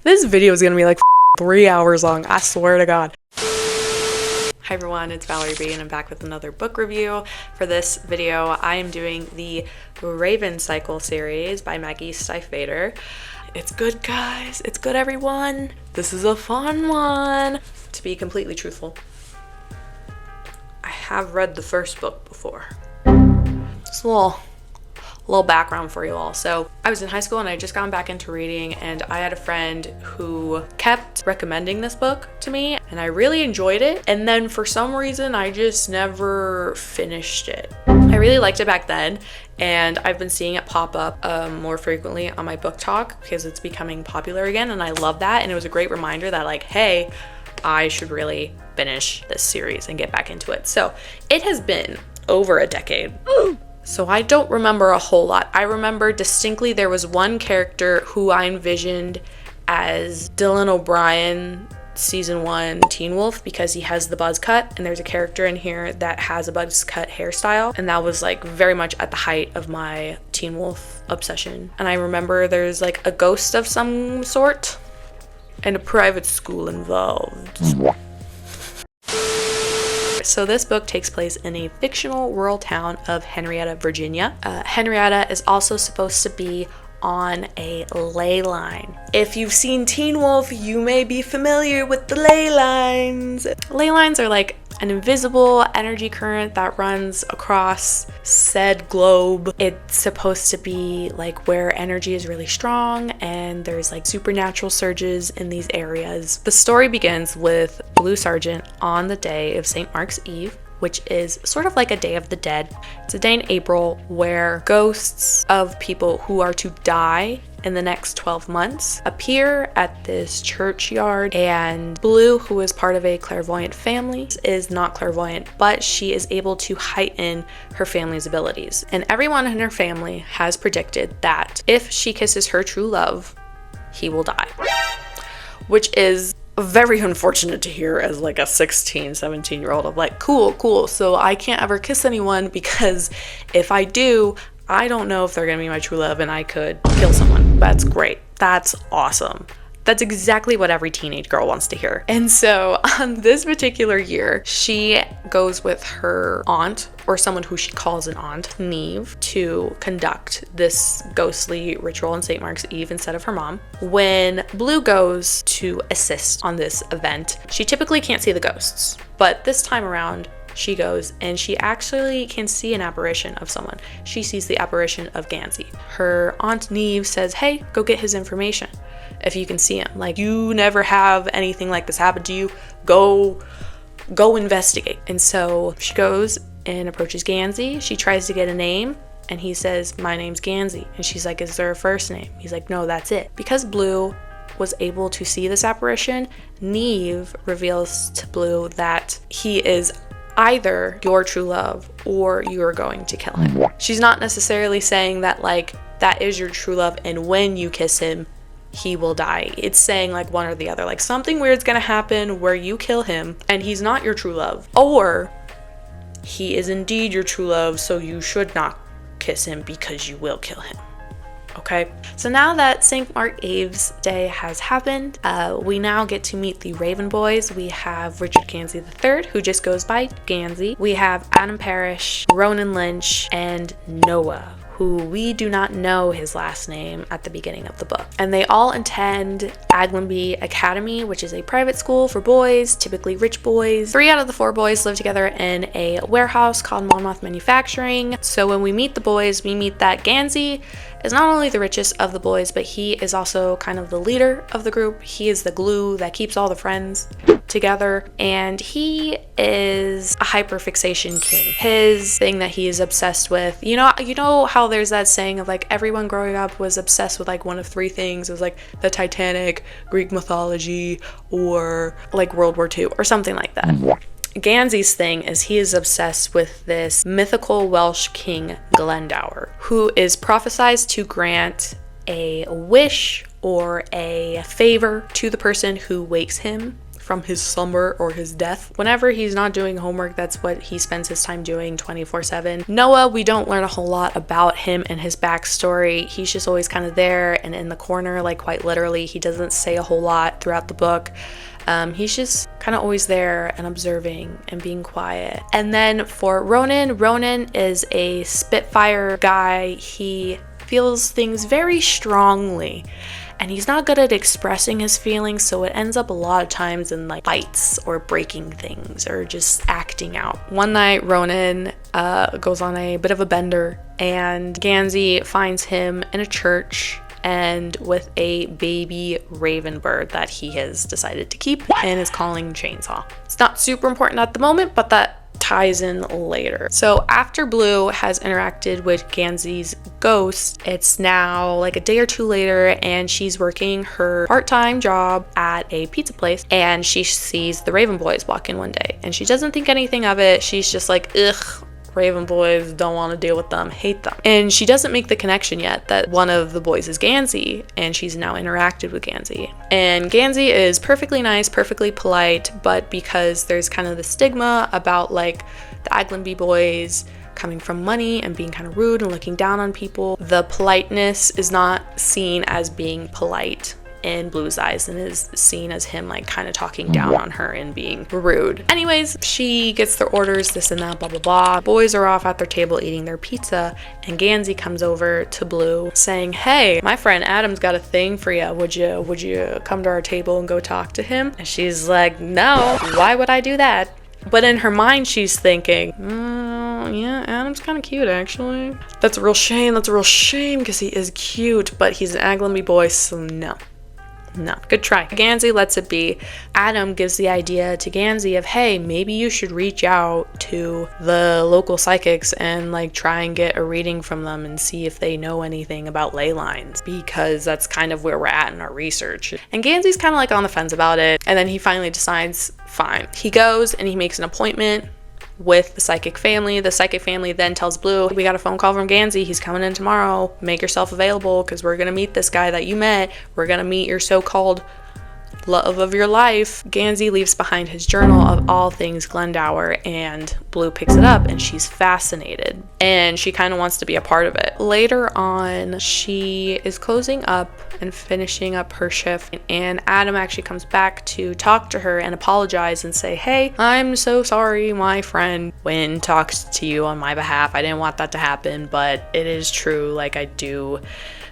This video is gonna be like 3 hours long, I swear to God. Hi everyone, it's Valerie B and I'm back with another book review. For this video, I am doing the Raven Cycle series by Maggie Stiefvater. It's good, guys. It's good, everyone. This is a fun one. To be completely truthful, I have read the first book before. Just a little background for you all. So I was in high school and I had just gone back into reading, and I had a friend who kept recommending this book to me and I really enjoyed it, and then for some reason I just never finished it. I really liked it back then, and I've been seeing it pop up more frequently on my book talk because it's becoming popular again, and I love that. And it was a great reminder that, like, hey, I should really finish this series and get back into it. So it has been over a decade. So I don't remember a whole lot. I remember distinctly there was one character who I envisioned as Dylan O'Brien season 1 Teen Wolf, because he has the buzz cut, and there's a character in here that has a buzz cut hairstyle, and that was like very much at the height of my Teen Wolf obsession. And I remember there's like a ghost of some sort and a private school involved. So this book takes place in a fictional rural town of Henrietta, Virginia. Henrietta is also supposed to be on a ley line. If you've seen Teen Wolf, you may be familiar with the ley lines. Ley lines are like an invisible energy current that runs across said globe. It's supposed to be like where energy is really strong and there's like supernatural surges in these areas. The story begins with Blue Sergeant on the day of St. Mark's Eve, which is sort of like a Day of the Dead. It's a day in April where ghosts of people who are to die in the next 12 months appear at this churchyard, and Blue, who is part of a clairvoyant family, is not clairvoyant, but she is able to heighten her family's abilities. And everyone in her family has predicted that if she kisses her true love, he will die. Which is very unfortunate to hear as like a 16, 17-year-old of like, cool, so I can't ever kiss anyone because if I do, I don't know if they're gonna be my true love and I could kill someone. That's great. That's awesome. That's exactly what every teenage girl wants to hear. And so on this particular year, she goes with her aunt, or someone who she calls an aunt, Neve, to conduct this ghostly ritual on St. Mark's Eve instead of her mom. When Blue goes to assist on this event, she typically can't see the ghosts, but this time around, she goes and she actually can see an apparition of someone. She sees the apparition of Gansey. Her aunt Neve says, hey, go get his information if you can see him. Like, you never have anything like this happen to you. Go investigate. And so she goes and approaches Gansey. She tries to get a name and he says, my name's Gansey. And she's like, is there a first name? He's like, no, that's it. Because Blue was able to see this apparition, Neve reveals to Blue that he is either your true love or you're going to kill him. She's not necessarily saying that like that is your true love and when you kiss him he will die. It's saying like one or the other, like something weird's gonna happen where you kill him and he's not your true love, or he is indeed your true love, so you should not kiss him because you will kill him. Okay, so now that St. Mark's Eve's day has happened, we now get to meet the Raven Boys. We have Richard Gansey III, who just goes by Gansey. We have Adam Parrish, Ronan Lynch, and Noah, who we do not know his last name at the beginning of the book. And they all attend Aglenby Academy, which is a private school for boys, typically rich boys. 3 out of the 4 boys live together in a warehouse called Monmouth Manufacturing. So when we meet the boys, we meet that Gansey is not only the richest of the boys, but he is also kind of the leader of the group. He is the glue that keeps all the friends together, and he is a hyperfixation king. His thing that he is obsessed with, you know how there's that saying of like everyone growing up was obsessed with like one of 3 things. It was like the Titanic, Greek mythology, or like World War II or something like that. Gansey's thing is he is obsessed with this mythical Welsh king Glendower, who is prophesied to grant a wish or a favor to the person who wakes him from his slumber or his death. Whenever he's not doing homework, that's what he spends his time doing 24/7. Noah, we don't learn a whole lot about him and his backstory. He's just always kind of there and in the corner, like quite literally. He doesn't say a whole lot throughout the book. He's just kind of always there and observing and being quiet. And then for Ronan is a Spitfire guy. He feels things very strongly, and he's not good at expressing his feelings, so it ends up a lot of times in like fights or breaking things or just acting out. One night Ronan goes on a bit of a bender, and Gansey finds him in a church and with a baby raven bird that he has decided to keep and is calling Chainsaw. It's not super important at the moment, but that ties in later. So after Blue has interacted with Gansey's ghost, it's now like a day or two later, and she's working her part-time job at a pizza place, and she sees the Raven boys walk in one day, and she doesn't think anything of it. She's just like, ugh, Raven boys, don't want to deal with them, hate them. And she doesn't make the connection yet that one of the boys is Gansey, and she's now interacted with Gansey. And Gansey is perfectly nice, perfectly polite, but because there's kind of the stigma about like the Aglenby boys coming from money and being kind of rude and looking down on people, the politeness is not seen as being polite in Blue's eyes, and is seen as him like kind of talking down on her and being rude. Anyways, she gets their orders, this and that, blah blah blah. Boys are off at their table eating their pizza, and Gansey comes over to Blue saying, hey, my friend Adam's got a thing for you. Would you come to our table and go talk to him? And she's like, no, why would I do that? But in her mind, she's thinking, yeah, Adam's kind of cute, actually. That's a real shame because he is cute, but he's an Aglenby boy, so no, good try. Gansey lets it be. Adam gives the idea to Gansey of, hey, maybe you should reach out to the local psychics and like try and get a reading from them and see if they know anything about ley lines, because that's kind of where we're at in our research. And Gansey's kind of like on the fence about it, and then he finally decides, fine. He goes and he makes an appointment with the psychic family. The psychic family then tells Blue, we got a phone call from Gansey. He's coming in tomorrow. Make yourself available because we're going to meet this guy that you met. We're going to meet your so-called love of your life. Gansey leaves behind his journal of all things Glendower, and Blue picks it up and she's fascinated and she kind of wants to be a part of it. Later on, she is closing up and finishing up her shift, and Adam actually comes back to talk to her and apologize and say, hey, I'm so sorry my friend Wynn talked to you on my behalf. I didn't want that to happen, but it is true. Like, I do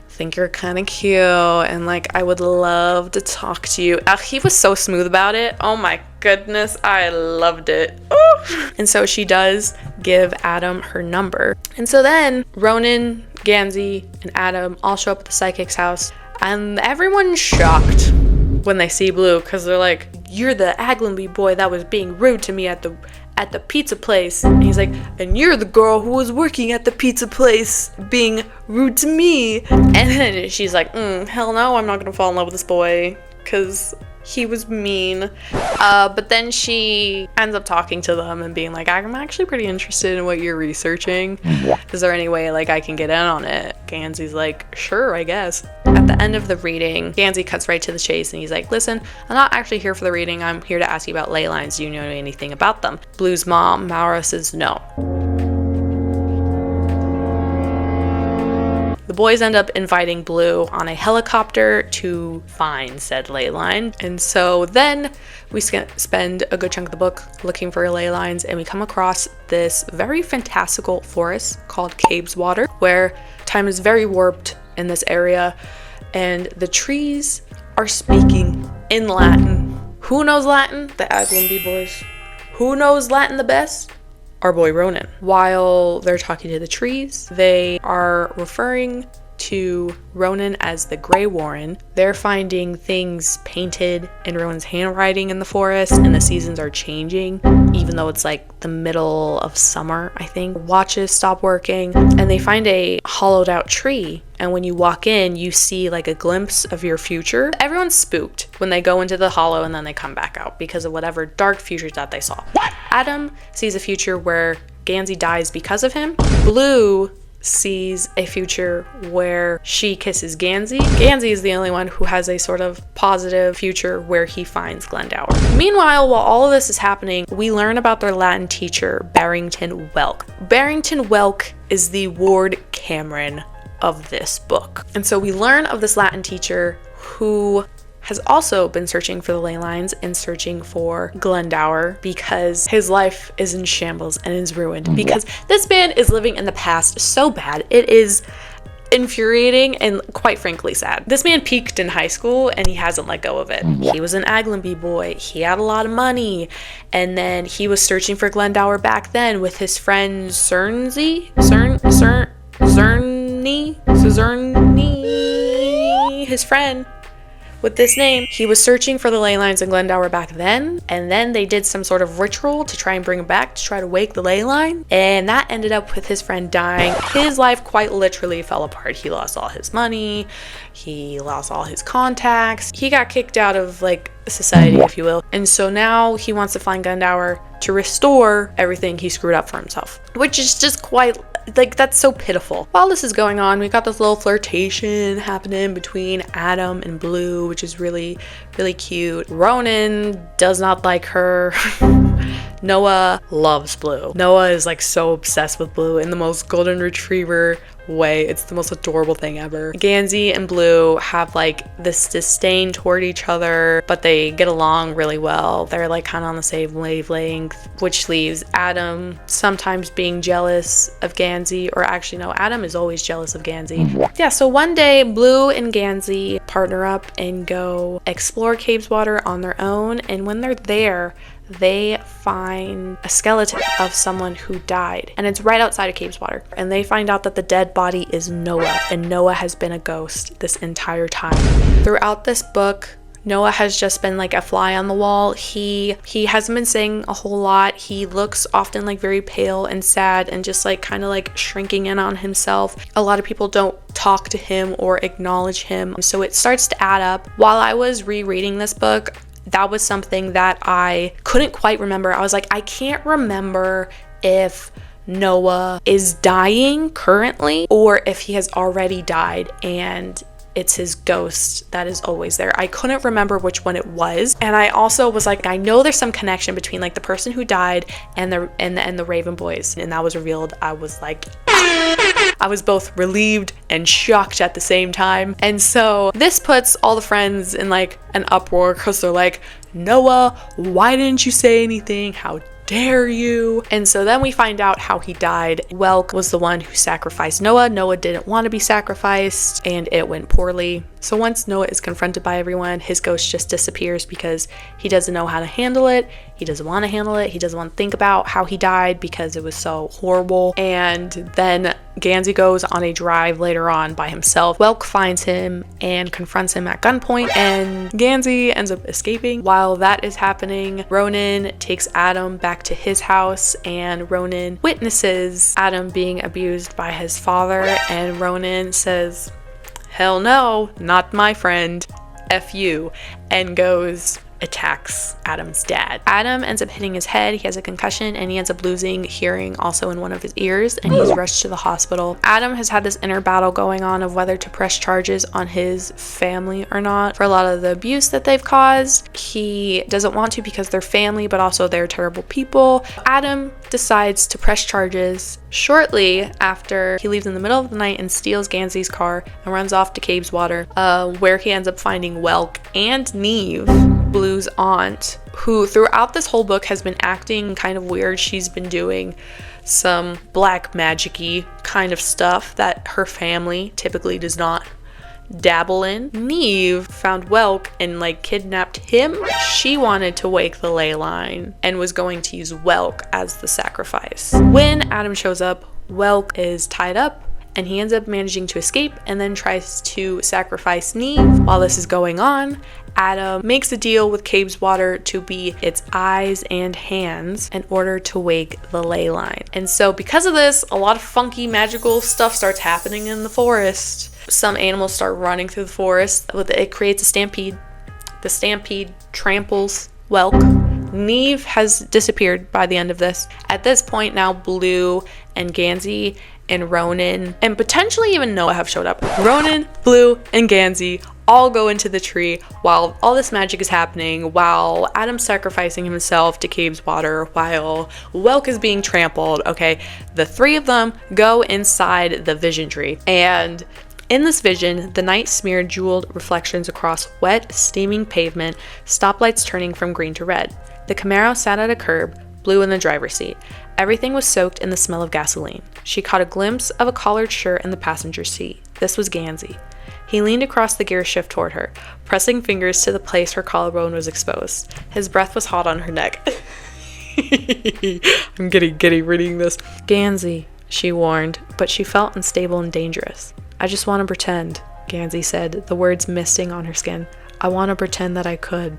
think you're kind of cute and like I would love to talk to you. He was so smooth about it. Oh my goodness, I loved it. Ooh. And so she does give Adam her number. And so then Ronan, Gansey, and Adam all show up at the psychic's house, and everyone's shocked when they see Blue because they're like, you're the Aglenby boy that was being rude to me at the pizza place. And he's like, and you're the girl who was working at the pizza place being rude to me. And then she's like, hell no, I'm not gonna fall in love with this boy because he was mean. But then she ends up talking to them and being like, I'm actually pretty interested in what you're researching. Is there any way like I can get in on it? Gansey's like, sure, I guess. At the end of the reading, Gansey cuts right to the chase and he's like, listen, I'm not actually here for the reading. I'm here to ask you about ley lines. Do you know anything about them? Blue's mom, Maura, says no. The boys end up inviting Blue on a helicopter to find said ley line. And so then we spend a good chunk of the book looking for ley lines, and we come across this very fantastical forest called Cabeswater, where time is very warped in this area, and the trees are speaking in Latin. Who knows Latin? The Aglenby boys. Who knows Latin the best? Our boy Ronan. While they're talking to the trees, they are referring to Ronan as the Grey Warren. They're finding things painted in Ronan's handwriting in the forest, and the seasons are changing, even though it's like the middle of summer, I think. Watches stop working, and they find a hollowed out tree, and when you walk in, you see like a glimpse of your future. Everyone's spooked when they go into the hollow and then they come back out because of whatever dark futures that they saw. Adam sees a future where Gansey dies because of him. Blue sees a future where she kisses Gansey. Gansey is the only one who has a sort of positive future where he finds Glendower. Meanwhile, while all of this is happening, we learn about their Latin teacher, Barrington Welk. Barrington Welk is the Ward Cameron of this book. And so we learn of this Latin teacher who has also been searching for the ley lines and searching for Glendower because his life is in shambles and is ruined because this man is living in the past so bad. It is infuriating and quite frankly sad. This man peaked in high school and he hasn't let go of it. He was an Aglenby boy. He had a lot of money. And then he was searching for Glendower back then with his friend Cerny, his friend with this name. He was searching for the ley lines in Glendower back then, and then they did some sort of ritual to try and bring him back to try to wake the ley line, and that ended up with his friend dying. His life quite literally fell apart. He lost all his money, he lost all his contacts, he got kicked out of like society, if you will, and so now he wants to find Glendower to restore everything he screwed up for himself, which is just quite like, that's so pitiful. While this is going on, we got this little flirtation happening between Adam and Blue, which is really, really cute. Ronan does not like her. Noah loves Blue. Noah is like so obsessed with Blue in the most golden retriever way. It's the most adorable thing ever. Gansey and Blue have like this disdain toward each other, but they get along really well. They're like kind of on the same wavelength, which leaves Adam sometimes being jealous of Gansey, or actually no, Adam is always jealous of Gansey. Yeah, so one day Blue and Gansey partner up and go explore Cabeswater on their own, and when they're there, they find a skeleton of someone who died, and it's right outside of Cabeswater, and they find out that the dead body is Noah, and Noah has been a ghost this entire time. Throughout this book, Noah has just been like a fly on the wall. He hasn't been saying a whole lot. He looks often like very pale and sad and just like kind of like shrinking in on himself. A lot of people don't talk to him or acknowledge him, so it starts to add up. While I was rereading this book, that was something that I couldn't quite remember. I was like, I can't remember if Noah is dying currently or if he has already died and it's his ghost that is always there. I couldn't remember which one it was. And I also was like, I know there's some connection between like the person who died and the Raven boys. And that was revealed. I was like, I was both relieved and shocked at the same time. And so this puts all the friends in like an uproar because they're like, Noah, why didn't you say anything? How dare you? And so then we find out how he died. Welk was the one who sacrificed Noah. Noah didn't want to be sacrificed and it went poorly. So once Noah is confronted by everyone, his ghost just disappears because he doesn't know how to handle it. He doesn't want to handle it. He doesn't want to think about how he died because it was so horrible. And then Gansey goes on a drive later on by himself. Welk finds him and confronts him at gunpoint, and Gansey ends up escaping. While that is happening, Ronan takes Adam back to his house, and Ronan witnesses Adam being abused by his father, and Ronan says, hell no, not my friend, F you, and goes attacks Adam's dad. Adam ends up hitting his head, he has a concussion, and he ends up losing hearing also in one of his ears, and he's rushed to the hospital. Adam has had this inner battle going on of whether to press charges on his family or not for a lot of the abuse that they've caused. He doesn't want to because they're family, but also they're terrible people. Adam decides to press charges shortly after he leaves in the middle of the night and steals Gansey's car and runs off to Cabeswater, where he ends up finding Welk and Neve, Blue's aunt, who throughout this whole book has been acting kind of weird. She's been doing some black magic-y kind of stuff that her family typically does not dabble in. Neve found Welk and like kidnapped him. She wanted to wake the ley line and was going to use Welk as the sacrifice. When Adam shows up, Welk is tied up and he ends up managing to escape and then tries to sacrifice Neve. While this is going on, Adam makes a deal with Cabeswater to be its eyes and hands in order to wake the ley line. And so because of this, a lot of funky magical stuff starts happening in the forest. Some animals start running through the forest. It creates a stampede. The stampede tramples Welk. Neve has disappeared by the end of this. At this point now, Blue and Gansey and Ronan, and potentially even Noah have showed up. Ronan, Blue, and Gansey all go into the tree while all this magic is happening, while Adam's sacrificing himself to Cabe's water, while Welk is being trampled. Okay, the three of them go inside the vision tree, and in this vision, the night smeared jeweled reflections across wet, steaming pavement, stoplights turning from green to red. The Camaro sat at a curb, Blue in the driver's seat. Everything was soaked in the smell of gasoline. She caught a glimpse of a collared shirt in the passenger seat. This was Gansey. He leaned across the gear shift toward her, pressing fingers to the place her collarbone was exposed. His breath was hot on her neck. I'm getting giddy reading this. Gansey, she warned, but she felt unstable and dangerous. I just want to pretend, Gansey said, the words misting on her skin. I want to pretend that I could.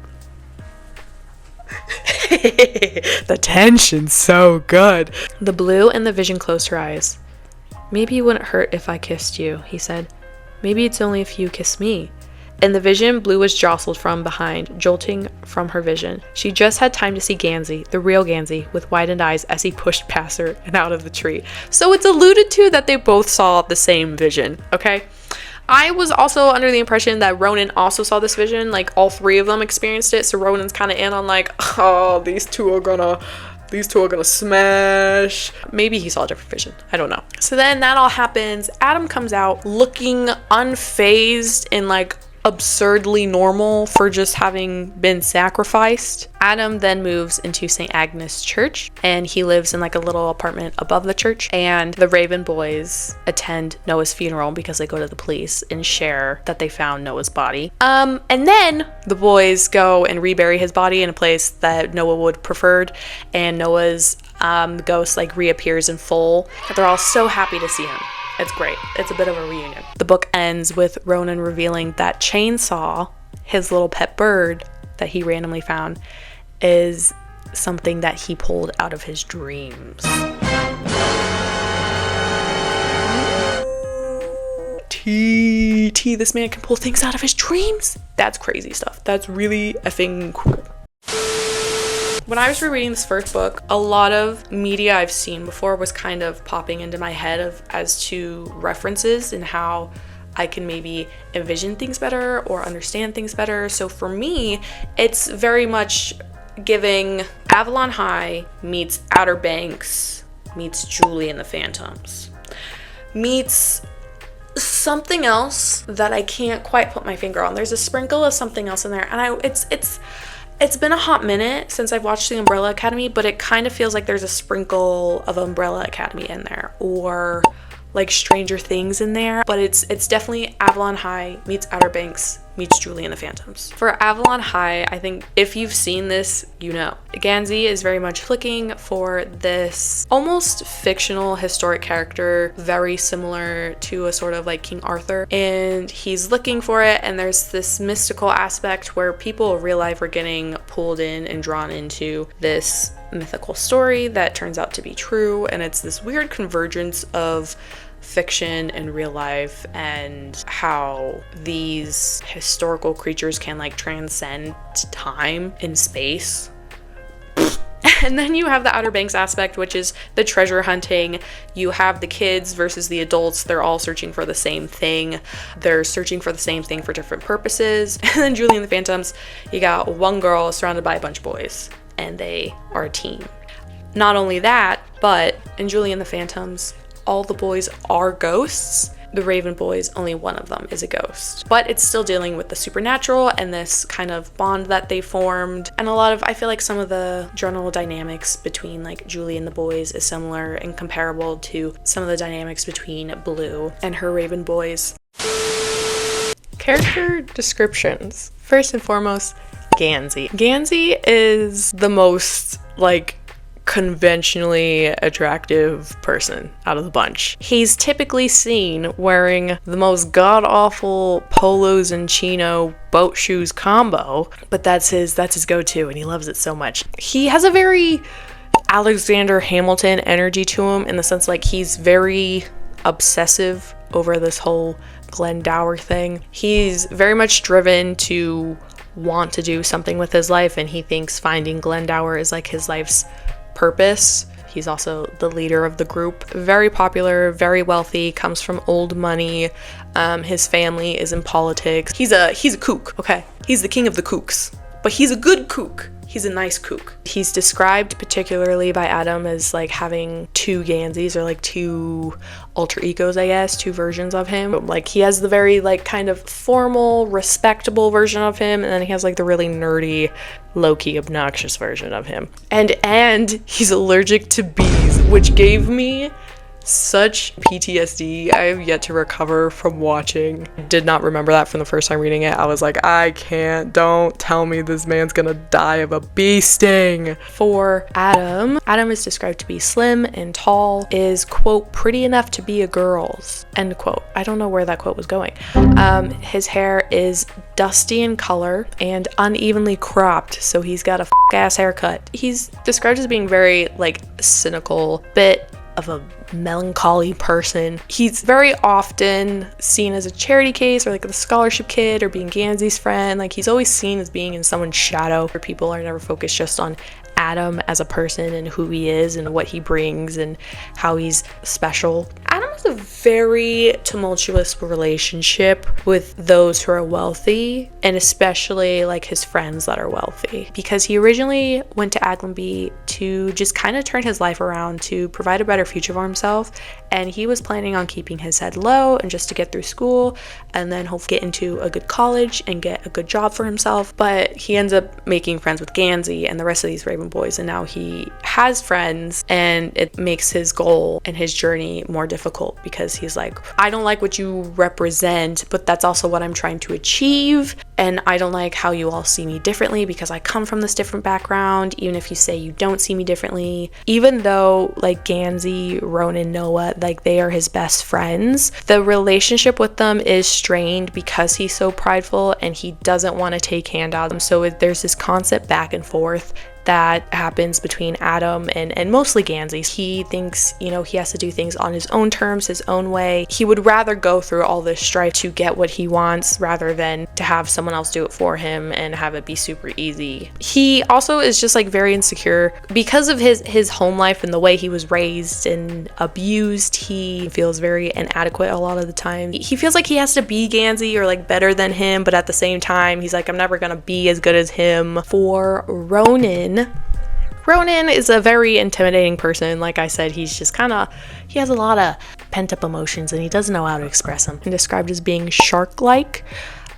The tension's so good. The Blue in the vision closed her eyes. Maybe it wouldn't hurt if I kissed you, he said. Maybe it's only if you kiss me. In the vision, Blue was jostled from behind, jolting from her vision. She just had time to see Gansey, the real Gansey, with widened eyes as he pushed past her and out of the tree. So it's alluded to that they both saw the same vision, okay? I was also under the impression that Ronan also saw this vision, like all three of them experienced it, so Ronan's kind of in on like, oh, these two are gonna smash. Maybe he saw a different vision. I don't know. So then that all happens. Adam comes out looking unfazed and like absurdly normal for just having been sacrificed. Adam then moves into St. Agnes Church, and he lives in like a little apartment above the church, and the Raven boys attend Noah's funeral because they go to the police and share that they found Noah's body. And then the boys go and rebury his body in a place that Noah would preferred, and Noah's ghost like reappears in full. They're all so happy to see him. It's great. It's a bit of a reunion. The book ends with Ronan revealing that Chainsaw, his little pet bird that he randomly found, is something that he pulled out of his dreams. This man can pull things out of his dreams? That's crazy stuff. That's really effing cool. When I was rereading this first book, a lot of media I've seen before was kind of popping into my head as to references and how I can maybe envision things better or understand things better. So for me, it's very much giving Avalon High meets Outer Banks meets Julie and the Phantoms meets something else that I can't quite put my finger on. There's a sprinkle of something else in there, and it's been a hot minute since I've watched The Umbrella Academy, but it kind of feels like there's a sprinkle of Umbrella Academy in there, or like Stranger Things in there, but it's definitely Avalon High meets Outer Banks meets Julie and the Phantoms. For Avalon High, I think if you've seen this, you know. Gansey is very much looking for this almost fictional historic character, very similar to a sort of like King Arthur, and he's looking for it, and there's this mystical aspect where people in real life are getting pulled in and drawn into this mythical story that turns out to be true, and it's this weird convergence of fiction and real life, and how these historical creatures can like transcend time and space. And then you have the Outer Banks aspect, which is the treasure hunting. You have the kids versus the adults. They're all searching for the same thing. They're searching for the same thing for different purposes. And then Julie and the Phantoms, you got one girl surrounded by a bunch of boys, and they are a team. Not only that, but in Julie and the Phantoms, all the boys are ghosts. The Raven boys, only one of them is a ghost. But it's still dealing with the supernatural and this kind of bond that they formed. And I feel like some of the general dynamics between like Julie and the boys is similar and comparable to some of the dynamics between Blue and her Raven boys. Character descriptions. First and foremost, Gansey. Gansey is the most like conventionally attractive person out of the bunch. He's typically seen wearing the most god-awful polos and chino boat shoes combo, but that's his go-to, and he loves it so much. He has a very Alexander Hamilton energy to him, in the sense like he's very obsessive over this whole Glendower thing. He's very much driven to want to do something with his life, and he thinks finding Glendower is like his life's purpose. he's also the leader of the group. Very popular, very wealthy, comes from old money. His family is in politics. He's a kook, okay? He's the king of the kooks, but he's a good kook. He's a nice kook. He's described particularly by Adam as like having two Gansies, or like two alter egos, I guess, two versions of him. Like he has the very like kind of formal, respectable version of him, and then he has like the really nerdy, low-key obnoxious version of him. And he's allergic to bees, which gave me such PTSD. I have yet to recover from watching. Did not remember that from the first time reading it. I was like, I can't, don't tell me this man's gonna die of a bee sting. For Adam is described to be slim and tall, is, quote, pretty enough to be a girl's, end quote. I don't know where that quote was going. His hair is dusty in color and unevenly cropped, so he's got a ass haircut. He's described as being very like cynical, bit of a melancholy person. He's very often seen as a charity case, or like the scholarship kid, or being Gansi's friend. Like he's always seen as being in someone's shadow, where people are never focused just on Adam as a person and who he is and what he brings and how he's special. Adam has a very tumultuous relationship with those who are wealthy, and especially like his friends that are wealthy, because he originally went to Aglenby to just kind of turn his life around, to provide a better future for himself, and he was planning on keeping his head low and just to get through school and then hopefully get into a good college and get a good job for himself. But he ends up making friends with Gansi and the rest of these Raven boys, and now he has friends, and it makes his goal and his journey more difficult, because he's like, I don't like what you represent, but that's also what I'm trying to achieve, and I don't like how you all see me differently because I come from this different background, even if you say you don't see me differently. Even though like Gansi, Ronan, Noah, like they are his best friends, the relationship with them is strained because he's so prideful and he doesn't want to take handouts. So there's this constant back and forth that happens between Adam and mostly Gansi. He thinks, you know, he has to do things on his own terms, his own way. He would rather go through all this strife to get what he wants rather than to have someone else do it for him and have it be super easy. He also is just like very insecure because of his home life and the way he was raised and abused. He feels very inadequate a lot of the time. He feels like he has to be Gansi or like better than him, but at the same time he's like, I'm never gonna be as good as him. For Ronan is a very intimidating person. Like I said, he's just he has a lot of pent-up emotions and he doesn't know how to express them. And described as being shark-like,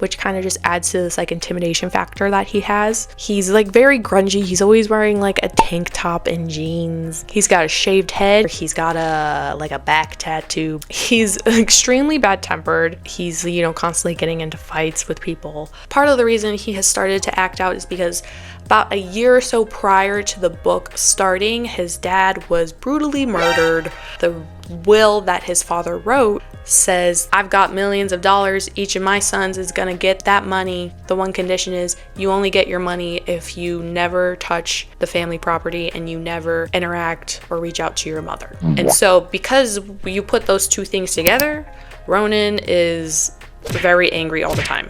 which kind of just adds to this like intimidation factor that he has. He's like very grungy. He's always wearing like a tank top and jeans. He's got a shaved head. He's got a back tattoo. He's extremely bad-tempered. He's, you know, constantly getting into fights with people. Part of the reason he has started to act out is because about a year or so prior to the book starting, his dad was brutally murdered. The will that his father wrote says, I've got millions of dollars. Each of my sons is gonna get that money. The one condition is you only get your money if you never touch the family property and you never interact or reach out to your mother. And so because you put those two things together, Ronan is very angry all the time.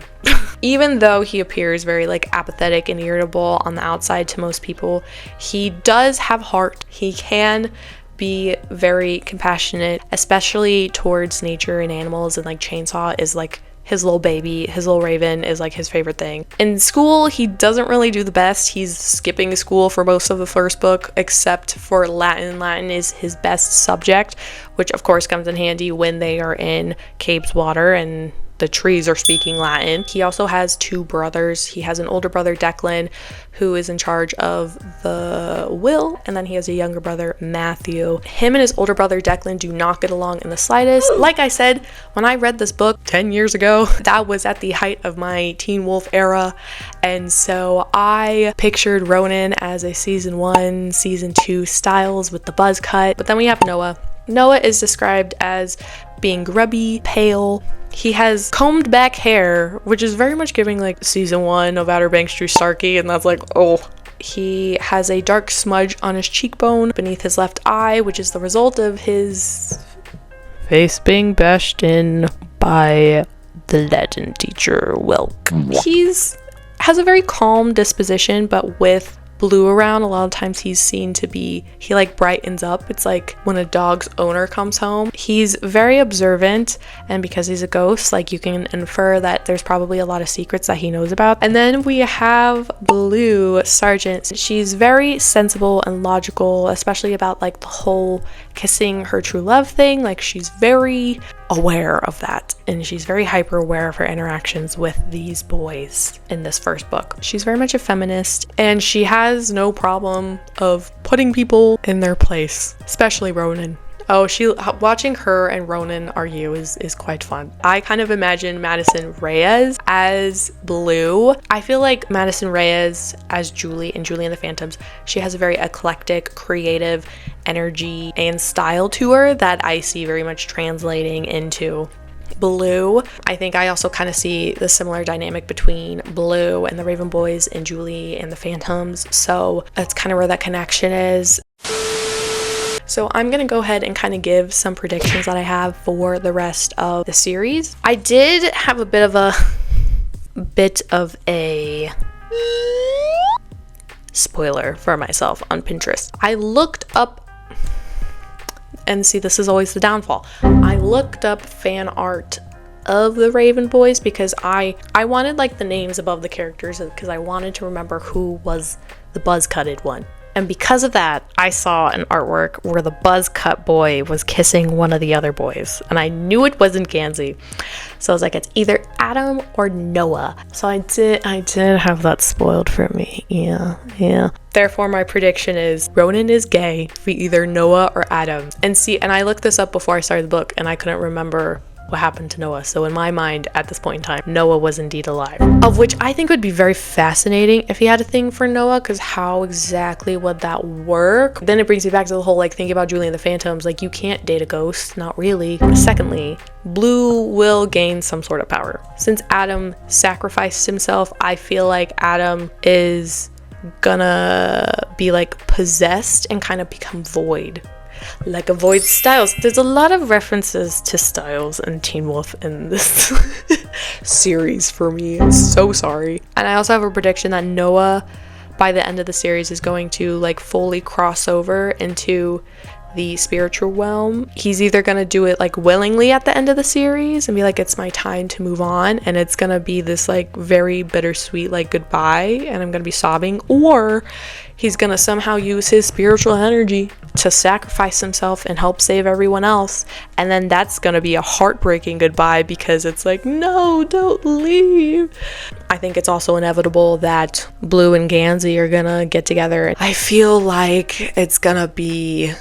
Even though he appears very like apathetic and irritable on the outside to most people, he does have heart. He can be very compassionate, especially towards nature and animals, and like Chainsaw is like his little baby. His little Raven is like his favorite thing. In school, he doesn't really do the best. He's skipping school for most of the first book, except for Latin. Latin is his best subject, which of course comes in handy when they are in Cabe's water and the trees are speaking Latin. He also has two brothers. He has an older brother, Declan, who is in charge of the will, and then he has a younger brother, Matthew. Him and his older brother, Declan, do not get along in the slightest. Like I said, when I read this book 10 years ago, that was at the height of my Teen Wolf era, and so I pictured Ronan as a season 1, season 2 Styles with the buzz cut. But then we have Noah. Noah is described as being grubby, pale. He has combed back hair, which is very much giving like season 1 of Outer Banks Drew Starkey, and that's like, oh. He has a dark smudge on his cheekbone beneath his left eye, which is the result of his face being bashed in by the Latin teacher Welk. He's has a very calm disposition, but with Blue around, a lot of times he's seen to be, he like brightens up. It's like when a dog's owner comes home. He's very observant, and because he's a ghost, like you can infer that there's probably a lot of secrets that he knows about. And then we have Blue, Sergeant. She's very sensible and logical, especially about like the whole kissing her true love thing. Like she's very aware of that, and she's very hyper aware of her interactions with these boys in this first book. She's very much a feminist, and she has no problem of putting people in their place, especially Ronan. Oh, watching her and Ronan argue is quite fun. I kind of imagine Madison Reyes as Blue. I feel like Madison Reyes as Julie in Julie and the Phantoms, she has a very eclectic, creative energy and style to her that I see very much translating into Blue. I think I also kind of see the similar dynamic between Blue and the Raven Boys and Julie and the Phantoms, so that's kind of where that connection is. So I'm gonna go ahead and kind of give some predictions that I have for the rest of the series. I did have a bit of a spoiler for myself on Pinterest. I looked up, and see, this is always the downfall. I looked up fan art of the Raven Boys because I wanted like the names above the characters because I wanted to remember who was the buzz-cutted one. And because of that, I saw an artwork where the buzz-cut boy was kissing one of the other boys. And I knew it wasn't Gansey. So I was like, it's either Adam or Noah. So I did have that spoiled for me. Yeah. Therefore, my prediction is Ronan is gay for either Noah or Adam. And I looked this up before I started the book, and I couldn't remember what happened to Noah. So in my mind, at this point in time, Noah was indeed alive. Of which I think would be very fascinating if he had a thing for Noah, because how exactly would that work? Then it brings me back to the whole, like, thinking about Julie and the Phantoms, like, you can't date a ghost, not really. Secondly, Blue will gain some sort of power. Since Adam sacrificed himself, I feel like Adam is gonna be, like, possessed and kind of become void. Like avoid Styles. There's a lot of references to Styles and Teen Wolf in this series for me. I'm so sorry. And I also have a prediction that Noah, by the end of the series, is going to like fully cross over into the spiritual realm. He's either gonna do it like willingly at the end of the series and be like, it's my time to move on, and it's gonna be this like very bittersweet like goodbye and I'm gonna be sobbing, or he's gonna somehow use his spiritual energy to sacrifice himself and help save everyone else, and then that's gonna be a heartbreaking goodbye because it's like, no, don't leave. I think it's also inevitable that Blue and Gansey are gonna get together. I feel like it's gonna be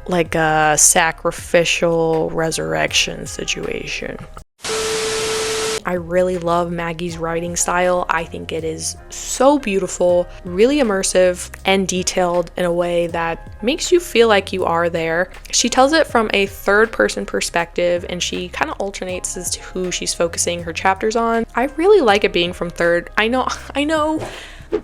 like a sacrificial resurrection situation. I really love Maggie's writing style. I think it is so beautiful, really immersive, and detailed in a way that makes you feel like you are there. She tells it from a third-person perspective, and she kind of alternates as to who she's focusing her chapters on. I really like it being from third. I know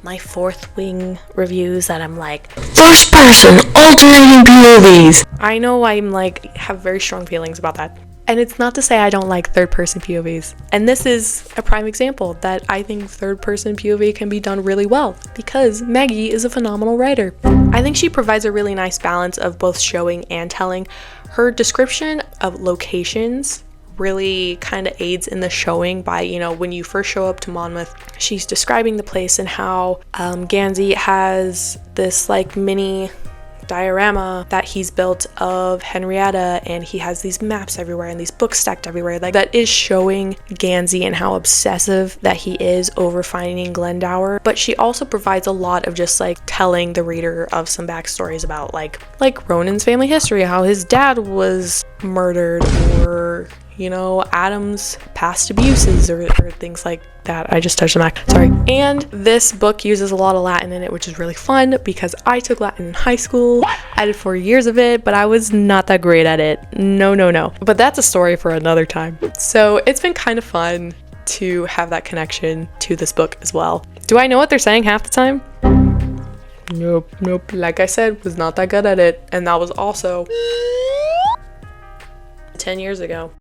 my fourth wing reviews that I'm like, first person, alternating POVs. I know I'm like, have very strong feelings about that. And it's not to say I don't like third person POVs. And this is a prime example that I think third person POV can be done really well because Maggie is a phenomenal writer. I think she provides a really nice balance of both showing and telling. Her description of locations really kind of aids in the showing by, when you first show up to Monmouth, she's describing the place and how Gansey has this like mini diorama that he's built of Henrietta, and he has these maps everywhere and these books stacked everywhere, like that is showing Gansey and how obsessive that he is over finding Glendower. But she also provides a lot of just like telling the reader of some backstories about like Ronan's family history, how his dad was murdered, or Adam's past abuses or things like that. I just touched the mic, sorry. And this book uses a lot of Latin in it, which is really fun because I took Latin in high school. I did 4 years of it, but I was not that great at it. No. But that's a story for another time. So it's been kind of fun to have that connection to this book as well. Do I know what they're saying half the time? Nope. Like I said, was not that good at it. And that was also 10 years ago.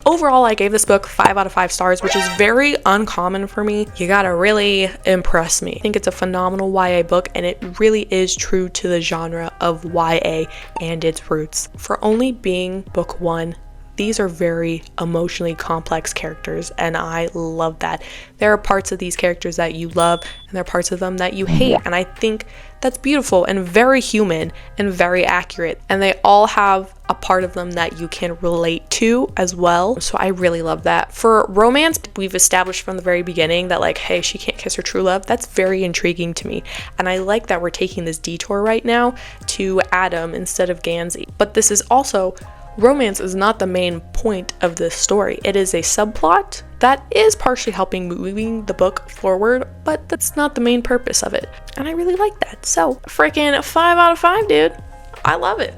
Overall, I gave this book 5 out of 5 stars, which is very uncommon for me. You gotta really impress me. I think it's a phenomenal YA book, and it really is true to the genre of YA and its roots. For only being book 1, these are very emotionally complex characters, and I love that. There are parts of these characters that you love, and there are parts of them that you hate, and I think that's beautiful and very human and very accurate, and they all have a part of them that you can relate to as well, so I really love that. For romance, we've established from the very beginning that like, hey, she can't kiss her true love. That's very intriguing to me, and I like that we're taking this detour right now to Adam instead of Gansey. But this is also, romance is not the main point of this story. It is a subplot that is partially helping moving the book forward, but that's not the main purpose of it. And I really like that. So, freaking 5 out of 5, dude. I love it.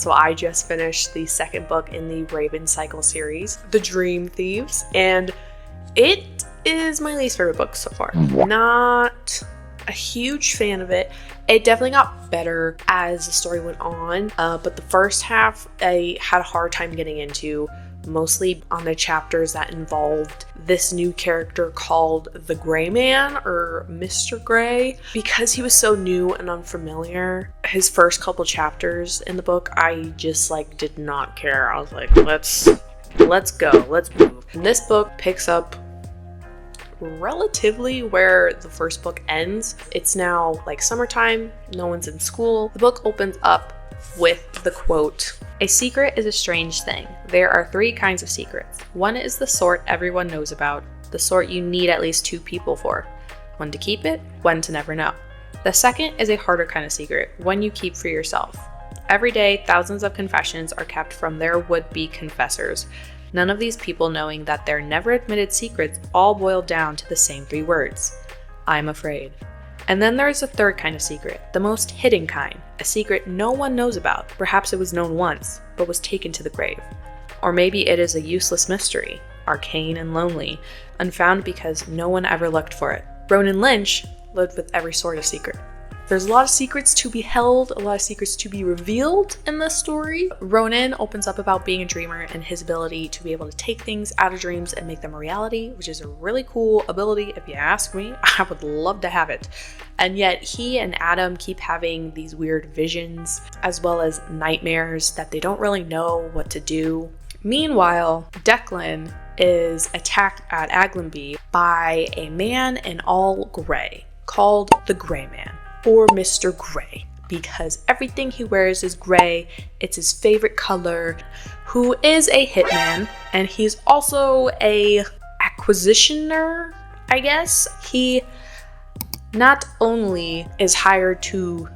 So I just finished the second book in the Raven Cycle series, The Dream Thieves, and it is my least favorite book so far. Not a huge fan of it. It definitely got better as the story went on, but the first half I had a hard time getting into, mostly on the chapters that involved this new character called the Gray Man, or Mr. Gray. Because he was so new and unfamiliar, his first couple chapters in the book, I just like did not care. I was like, let's go, let's move. And this book picks up relatively where the first book ends. It's now like summertime, no one's in school. The book opens up with the quote, "A secret is a strange thing. There are 3 kinds of secrets. One is the sort everyone knows about, the sort you need at least 2 people for. One to keep it, one to never know. The second is a harder kind of secret, one you keep for yourself. Every day, thousands of confessions are kept from their would-be confessors. None of these people knowing that their never admitted secrets all boil down to the same 3 words. I'm afraid. And then there is a third kind of secret, the most hidden kind, a secret no one knows about. Perhaps it was known once, but was taken to the grave. Or maybe it is a useless mystery, arcane and lonely, unfound because no one ever looked for it. Ronan Lynch lived with every sort of secret. There's a lot of secrets to be held, a lot of secrets to be revealed in this story. Ronan opens up about being a dreamer and his ability to be able to take things out of dreams and make them a reality, which is a really cool ability if you ask me. I would love to have it. And yet he and Adam keep having these weird visions as well as nightmares that they don't really know what to do. Meanwhile, Declan is attacked at Aglenby by a man in all gray called the Gray Man, or Mr. Gray, because everything he wears is gray. It's his favorite color, who is a hitman, and he's also a acquisitioner, I guess. He not only is hired to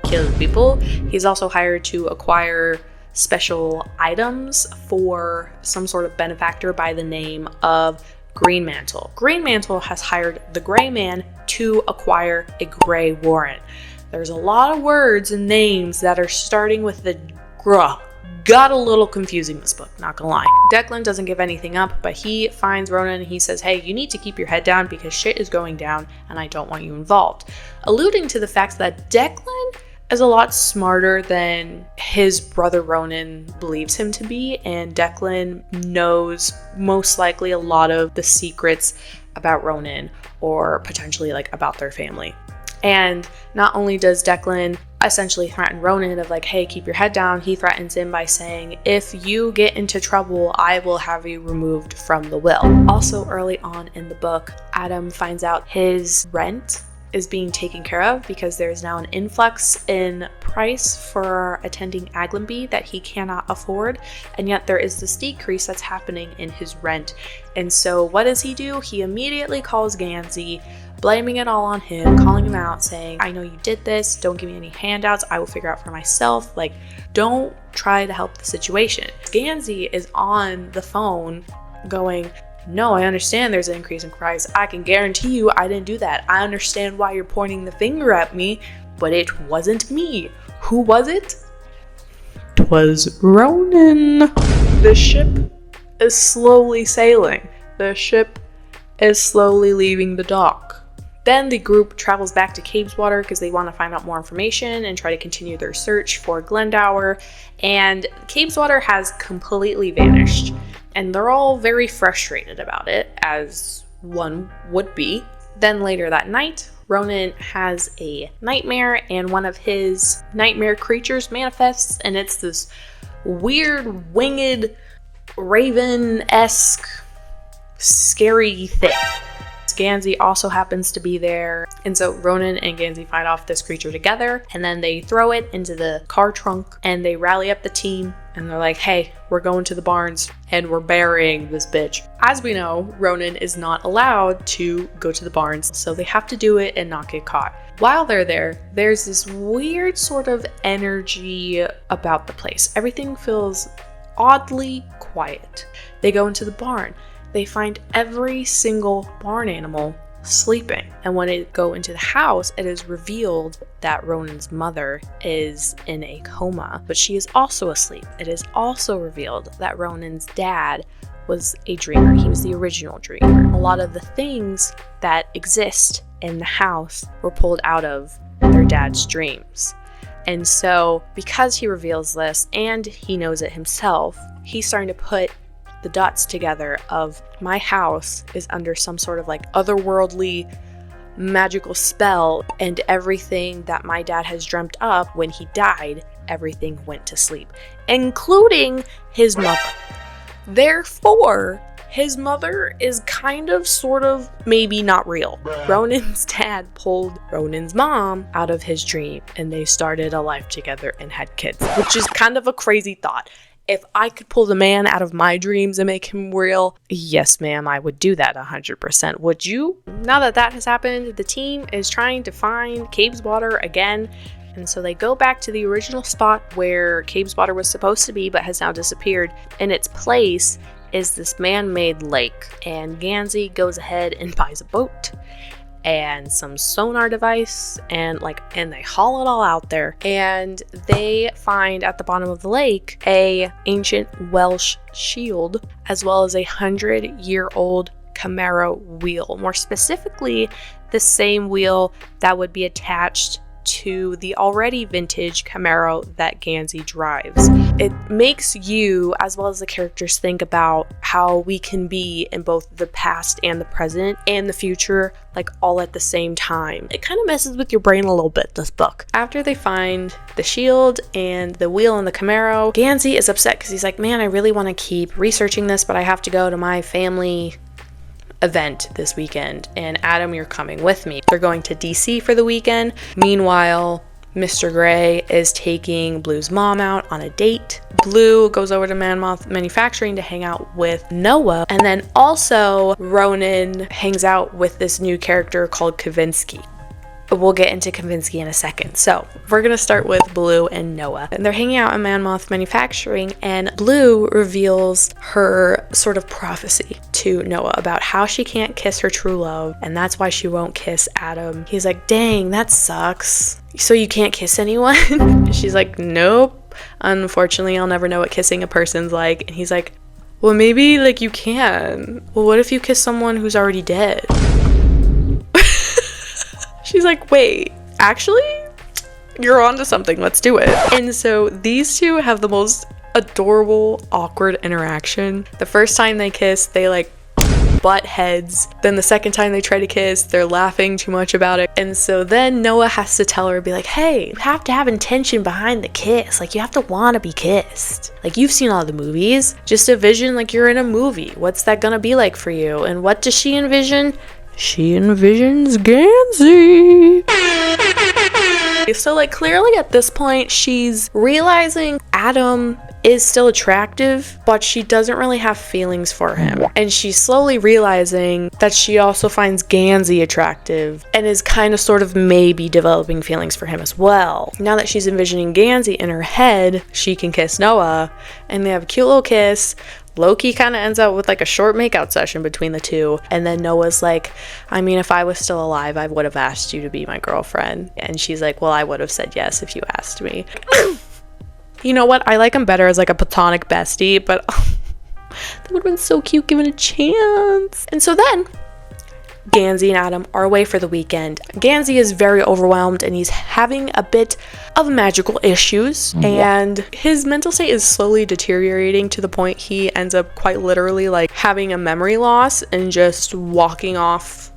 kill people, he's also hired to acquire special items for some sort of benefactor by the name of Greenmantle. Greenmantle has hired the Gray Man to acquire a gray warrant. There's a lot of words and names that are starting with the gruh. Got a little confusing this book, not gonna lie. Declan doesn't give anything up, but he finds Ronan and he says, hey, you need to keep your head down because shit is going down and I don't want you involved. Alluding to the fact that Declan is a lot smarter than his brother Ronan believes him to be, and Declan knows most likely a lot of the secrets about Ronan, or potentially like about their family. And not only does Declan essentially threaten Ronan of like, hey, keep your head down, he threatens him by saying, if you get into trouble, I will have you removed from the will. Also early on in the book, Adam finds out his rent is being taken care of because there's now an influx in price for attending Aglenby that he cannot afford, and yet there is this decrease that's happening in his rent. And so what does he do? He immediately calls Gansey, blaming it all on him, calling him out, saying, I know you did this, don't give me any handouts, I will figure out for myself, like, don't try to help the situation. Gansey is on the phone going, no, I understand there's an increase in price. I can guarantee you I didn't do that. I understand why you're pointing the finger at me, but it wasn't me. Who was it? It was Ronan. The ship is slowly sailing. The ship is slowly leaving the dock. Then the group travels back to Cabeswater because they want to find out more information and try to continue their search for Glendower. And Cabeswater has completely vanished. And they're all very frustrated about it, as one would be. Then later that night, Ronan has a nightmare, and one of his nightmare creatures manifests, and it's this weird, winged, raven-esque, scary thing. Gansey also happens to be there, and so Ronan and Gansey fight off this creature together, and then they throw it into the car trunk, and they rally up the team, and they're like, hey, we're going to the barns, and we're burying this bitch. As we know, Ronan is not allowed to go to the barns, so they have to do it and not get caught. While they're there, there's this weird sort of energy about the place. Everything feels oddly quiet. They go into the barn. They find every single barn animal sleeping. And when they go into the house, it is revealed that Ronan's mother is in a coma, but she is also asleep. It is also revealed that Ronan's dad was a dreamer. He was the original dreamer. A lot of the things that exist in the house were pulled out of their dad's dreams. And so because he reveals this and he knows it himself, he's starting to put the dots together of my house is under some sort of like otherworldly magical spell, and everything that my dad has dreamt up when he died, everything went to sleep, including his mother. Therefore, his mother is kind of, sort of, maybe not real. Ronan's dad pulled Ronan's mom out of his dream, and they started a life together and had kids, which is kind of a crazy thought. If I could pull the man out of my dreams and make him real, yes, ma'am, I would do that 100%. Would you? Now that that has happened, the team is trying to find Cabeswater again. And so they go back to the original spot where Cabeswater was supposed to be but has now disappeared. In its place is this man-made lake. And Gansey goes ahead and buys a boat and some sonar device, and they haul it all out there, and they find at the bottom of the lake a ancient Welsh shield, as well as a 100-year-old Camaro wheel. More specifically, the same wheel that would be attached to the already vintage Camaro that Gansey drives. It makes you, as well as the characters, think about how we can be in both the past and the present and the future, like all at the same time. It kind of messes with your brain a little bit, this book. After they find the shield and the wheel and the Camaro, Gansey is upset because he's like, man, I really want to keep researching this, but I have to go to my family event this weekend, and Adam, you're coming with me. They're going to DC for the weekend. Meanwhile, Mr. Gray is taking Blue's mom out on a date. Blue goes over to Mammoth Manufacturing to hang out with Noah, and then also Ronan hangs out with this new character called Kavinsky. We'll get into Kavinsky in a second. So we're gonna start with Blue and Noah. And they're hanging out in Mammoth Manufacturing, and Blue reveals her sort of prophecy to Noah about how she can't kiss her true love, and that's why she won't kiss Adam. He's like, dang, that sucks. So you can't kiss anyone? And she's like, nope. Unfortunately, I'll never know what kissing a person's like. And he's like, well, maybe like you can. Well, what if you kiss someone who's already dead? She's like, wait, actually, you're onto something. Let's do it. And so these two have the most adorable, awkward interaction. The first time they kiss, they like butt heads. Then the second time they try to kiss, they're laughing too much about it. And so then Noah has to tell her, be like, hey, you have to have intention behind the kiss. Like, you have to want to be kissed. Like, you've seen all the movies. Just envision like you're in a movie. What's that gonna be like for you? And what does she envision? She envisions Gansey. So like clearly at this point she's realizing Adam is still attractive, but she doesn't really have feelings for him. And she's slowly realizing that she also finds Gansey attractive and is kind of sort of maybe developing feelings for him as well. Now that she's envisioning Gansey in her head, she can kiss Noah, and they have a cute little kiss. Loki kind of ends up with like a short makeout session between the two, and then Noah's like, I mean, if I was still alive, I would have asked you to be my girlfriend. And she's like, well, I would have said yes if you asked me. You know what? I like him better as like a platonic bestie, but that would have been so cute given a chance. And so then Gansey and Adam are away for the weekend. Gansey is very overwhelmed and he's having a bit of magical issues, and his mental state is slowly deteriorating to the point he ends up quite literally like having a memory loss and just walking off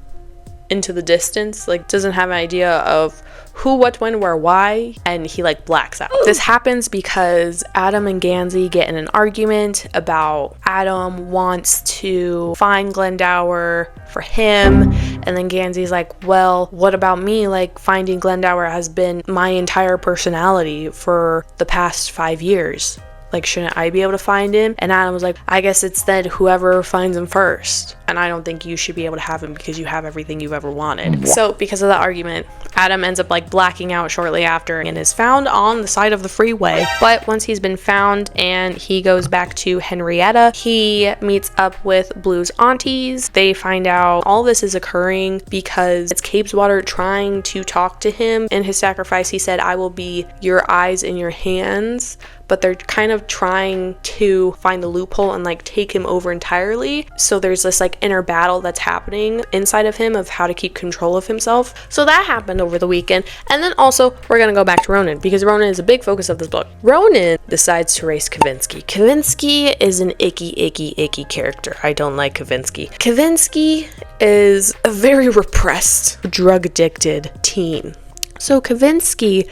into the distance, like doesn't have an idea of who, what, when, where, why, and he like blacks out. This happens because Adam and Gansey get in an argument about Adam wants to find Glendower for him, and then Gansey's like, well, what about me? Like, finding Glendower has been my entire personality for the past 5 years. Like, shouldn't I be able to find him? And Adam was like, I guess it's then whoever finds him first. And I don't think you should be able to have him because you have everything you've ever wanted. So because of that argument, Adam ends up like blacking out shortly after and is found on the side of the freeway. But once he's been found and he goes back to Henrietta, he meets up with Blue's aunties. They find out all this is occurring because it's Capeswater trying to talk to him. In his sacrifice, he said, I will be your eyes and your hands. But they're kind of trying to find the loophole and like take him over entirely. So there's this like inner battle that's happening inside of him of how to keep control of himself. So that happened over the weekend. And then also we're gonna go back to Ronan because Ronan is a big focus of this book. Ronan decides to race Kavinsky. Kavinsky is an icky character. I don't like Kavinsky. Kavinsky is a very repressed, drug addicted teen. So Kavinsky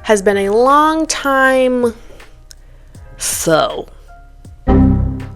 has been a long time foe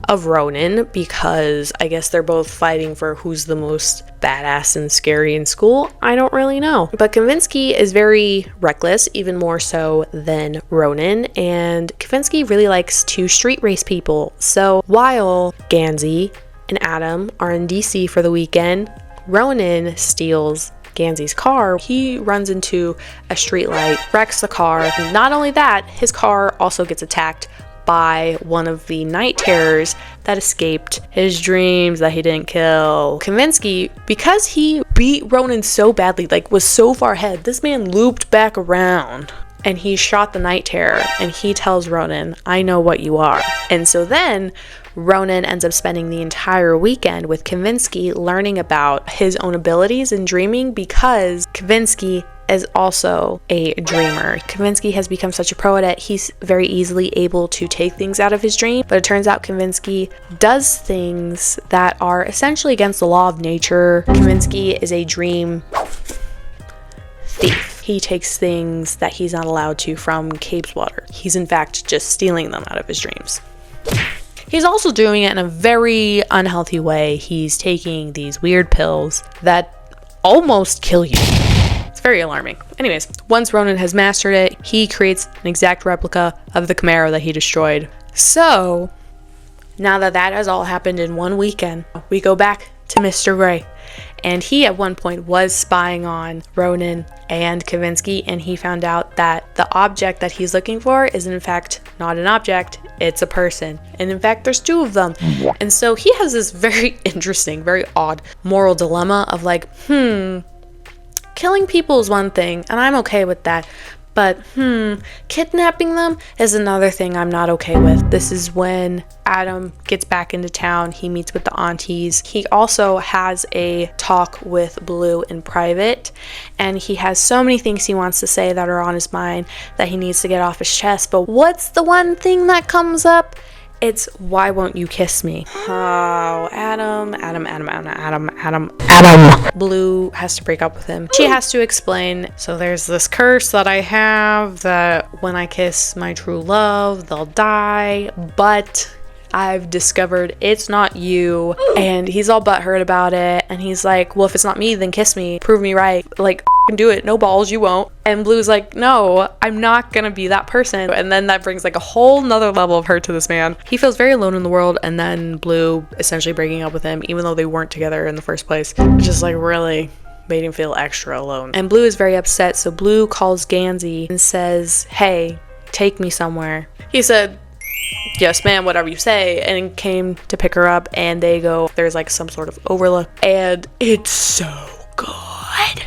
of Ronan because I guess they're both fighting for who's the most badass and scary in school. I don't really know. But Kavinsky is very reckless, even more so than Ronan, and Kavinsky really likes to street race people. So while Gansey and Adam are in DC for the weekend, Ronan steals Gansey's car. He runs into a streetlight, wrecks the car. Not only that, his car also gets attacked by one of the night terrors that escaped his dreams that he didn't kill. Kavinsky, because he beat Ronan so badly, like was so far ahead, this man looped back around and he shot the night terror, and he tells Ronan, I know what you are. And so then Ronan ends up spending the entire weekend with Kavinsky learning about his own abilities in dreaming because Kavinsky is also a dreamer. Kavinsky has become such a pro at it, he's very easily able to take things out of his dream, but it turns out Kavinsky does things that are essentially against the law of nature. Kavinsky is a dream thief. He takes things that he's not allowed to from Capeswater. He's in fact just stealing them out of his dreams. He's also doing it in a very unhealthy way. He's taking these weird pills that almost kill you. It's very alarming. Anyways, once Ronan has mastered it, he creates an exact replica of the Camaro that he destroyed. So, now that that has all happened in one weekend, we go back to Mr. Gray. And he at one point was spying on Ronan and Kavinsky, and he found out that the object that he's looking for is in fact not an object, it's a person. And in fact, there's two of them. And so he has this very interesting, very odd moral dilemma of like, killing people is one thing, and I'm okay with that. But, kidnapping them is another thing I'm not okay with. This is when Adam gets back into town. He meets with the aunties. He also has a talk with Blue in private. And he has so many things he wants to say that are on his mind that he needs to get off his chest. But what's the one thing that comes up? It's, why won't you kiss me? Oh, Adam. Blue has to break up with him. She has to explain, so there's this curse that I have that when I kiss my true love, they'll die, but I've discovered it's not you. And he's all butthurt about it. And he's like, well, if it's not me, then kiss me. Prove me right. Like, do it. No balls, you won't. And Blue's like, no, I'm not gonna be that person. And then that brings like a whole nother level of hurt to this man. He feels very alone in the world, and then Blue essentially breaking up with him, even though they weren't together in the first place, just like really made him feel extra alone. And Blue is very upset, so Blue calls Gansey and says, hey, take me somewhere. He said, yes ma'am, whatever you say, and came to pick her up, and they go, there's like some sort of overlook, and it's so good.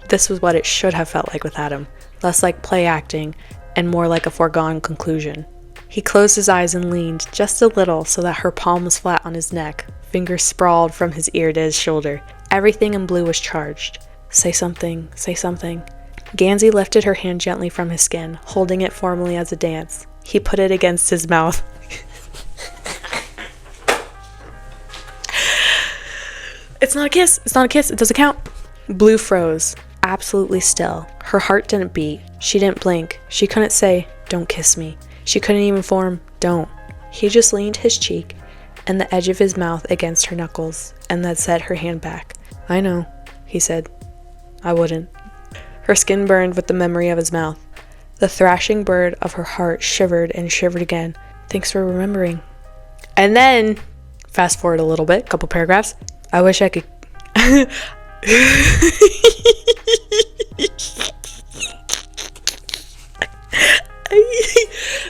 This was what it should have felt like with Adam. Less like play acting and more like a foregone conclusion. He closed his eyes and leaned just a little so that her palm was flat on his neck, fingers sprawled from his ear to his shoulder. Everything in blue was charged. Say something, say something. Gansey lifted her hand gently from his skin, holding it formally as a dance. He put it against his mouth. It's not a kiss. It's not a kiss. It doesn't count. Blue froze, absolutely still. Her heart didn't beat. She didn't blink. She couldn't say, "Don't kiss me." She couldn't even form, "Don't." He just leaned his cheek and the edge of his mouth against her knuckles, and then set her hand back. "I know," he said. "I wouldn't." Her skin burned with the memory of his mouth. The thrashing bird of her heart shivered and shivered again. "Thanks for remembering." And then, fast forward a little bit, couple paragraphs. I wish I could...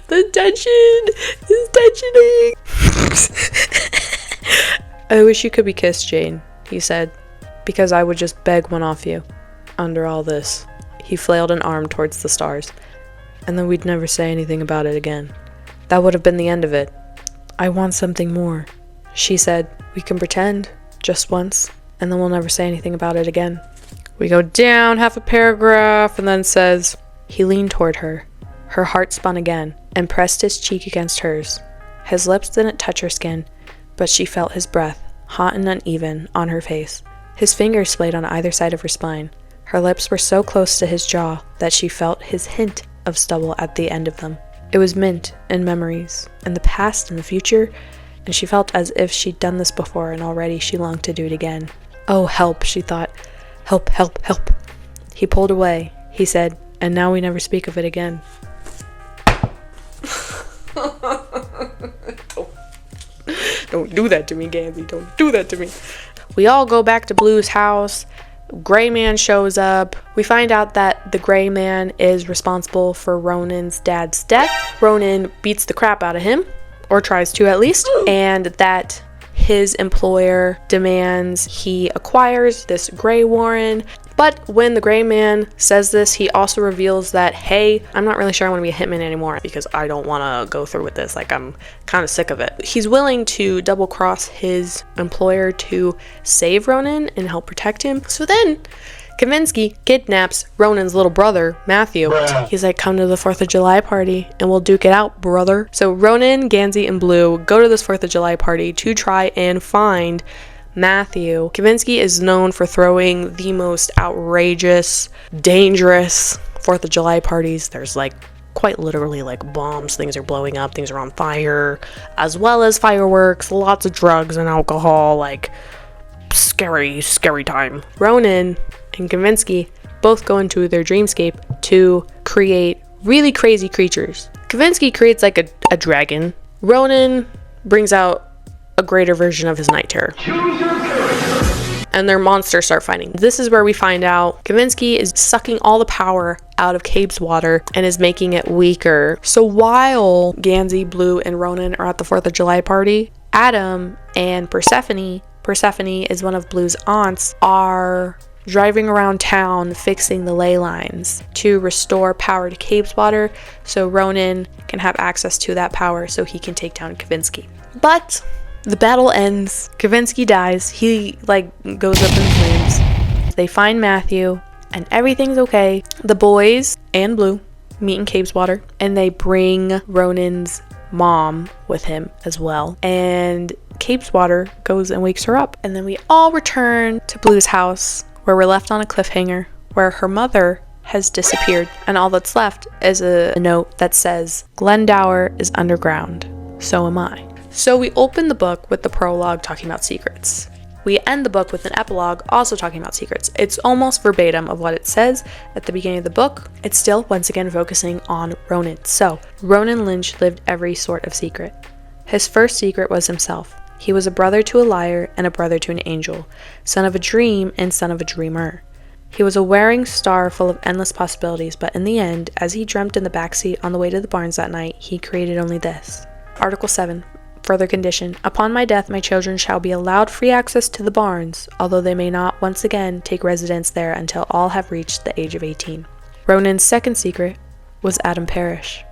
The tension is tensioning. "I wish you could be kissed, Jane," he said, "because I would just beg one off you. Under all this." He flailed an arm towards the stars. "And then we'd never say anything about it again. That would have been the end of it." "I want something more," she said. "We can pretend, just once, and then we'll never say anything about it again." We go down half a paragraph and then says, he leaned toward her. Her heart spun again and pressed his cheek against hers. His lips didn't touch her skin, but she felt his breath, hot and uneven, on her face. His fingers splayed on either side of her spine. Her lips were so close to his jaw that she felt his hint of stubble at the end of them. It was mint and memories, and the past and the future, and she felt as if she'd done this before and already she longed to do it again. Oh, help, she thought. Help, help, help. He pulled away. He said, "And now we never speak of it again." Don't do that to me, Gansey. Don't do that to me. We all go back to Blue's house. Gray Man shows up. We find out that the Gray Man is responsible for Ronan's dad's death. Ronan beats the crap out of him, or tries to at least, and that his employer demands he acquires this Gray Warren. But when the Gray Man says this, he also reveals that, hey, I'm not really sure I want to be a hitman anymore because I don't want to go through with this. Like, I'm kind of sick of it. He's willing to double cross his employer to save Ronan and help protect him. So then Kavinsky kidnaps Ronan's little brother, Matthew. He's like, "Come to the 4th of July party and we'll duke it out, brother." So Ronan, Gansey, and Blue go to this 4th of July party to try and find Matthew. Kavinsky is known for throwing the most outrageous, dangerous 4th of July parties. There's like quite literally like bombs, things are blowing up, things are on fire, as well as fireworks, lots of drugs and alcohol, like scary, scary time. Ronan and Kavinsky both go into their dreamscape to create really crazy creatures. Kavinsky creates like a dragon. Ronan brings out a greater version of his night terror. And their monsters start fighting. This is where we find out Kavinsky is sucking all the power out of Cabe's water and is making it weaker. So while Gansey, Blue, and Ronan are at the 4th of July party, Adam and Persephone is one of Blue's aunts, are driving around town fixing the ley lines to restore power to Cabe's water so Ronan can have access to that power so he can take down Kavinsky. But the battle ends. Kavinsky dies. He goes up in flames. They find Matthew and everything's okay. The boys and Blue meet in Cabe's water and they bring Ronan's mom with him as well. And Cabe's water goes and wakes her up. And then we all return to Blue's house where we're left on a cliffhanger where her mother has disappeared. And all that's left is a note that says, "Glendower is underground. So am I." So we open the book with the prologue talking about secrets. We end the book with an epilogue also talking about secrets. It's almost verbatim of what it says at the beginning of the book. It's still, once again, focusing on Ronan. So, Ronan Lynch lived every sort of secret. His first secret was himself. He was a brother to a liar and a brother to an angel, son of a dream and son of a dreamer. He was a wearing star full of endless possibilities, but in the end, as he dreamt in the backseat on the way to the barns that night, he created only this. Article 7. Further condition. Upon my death, my children shall be allowed free access to the barns, although they may not once again take residence there until all have reached the age of 18. Ronan's second secret was Adam Parrish.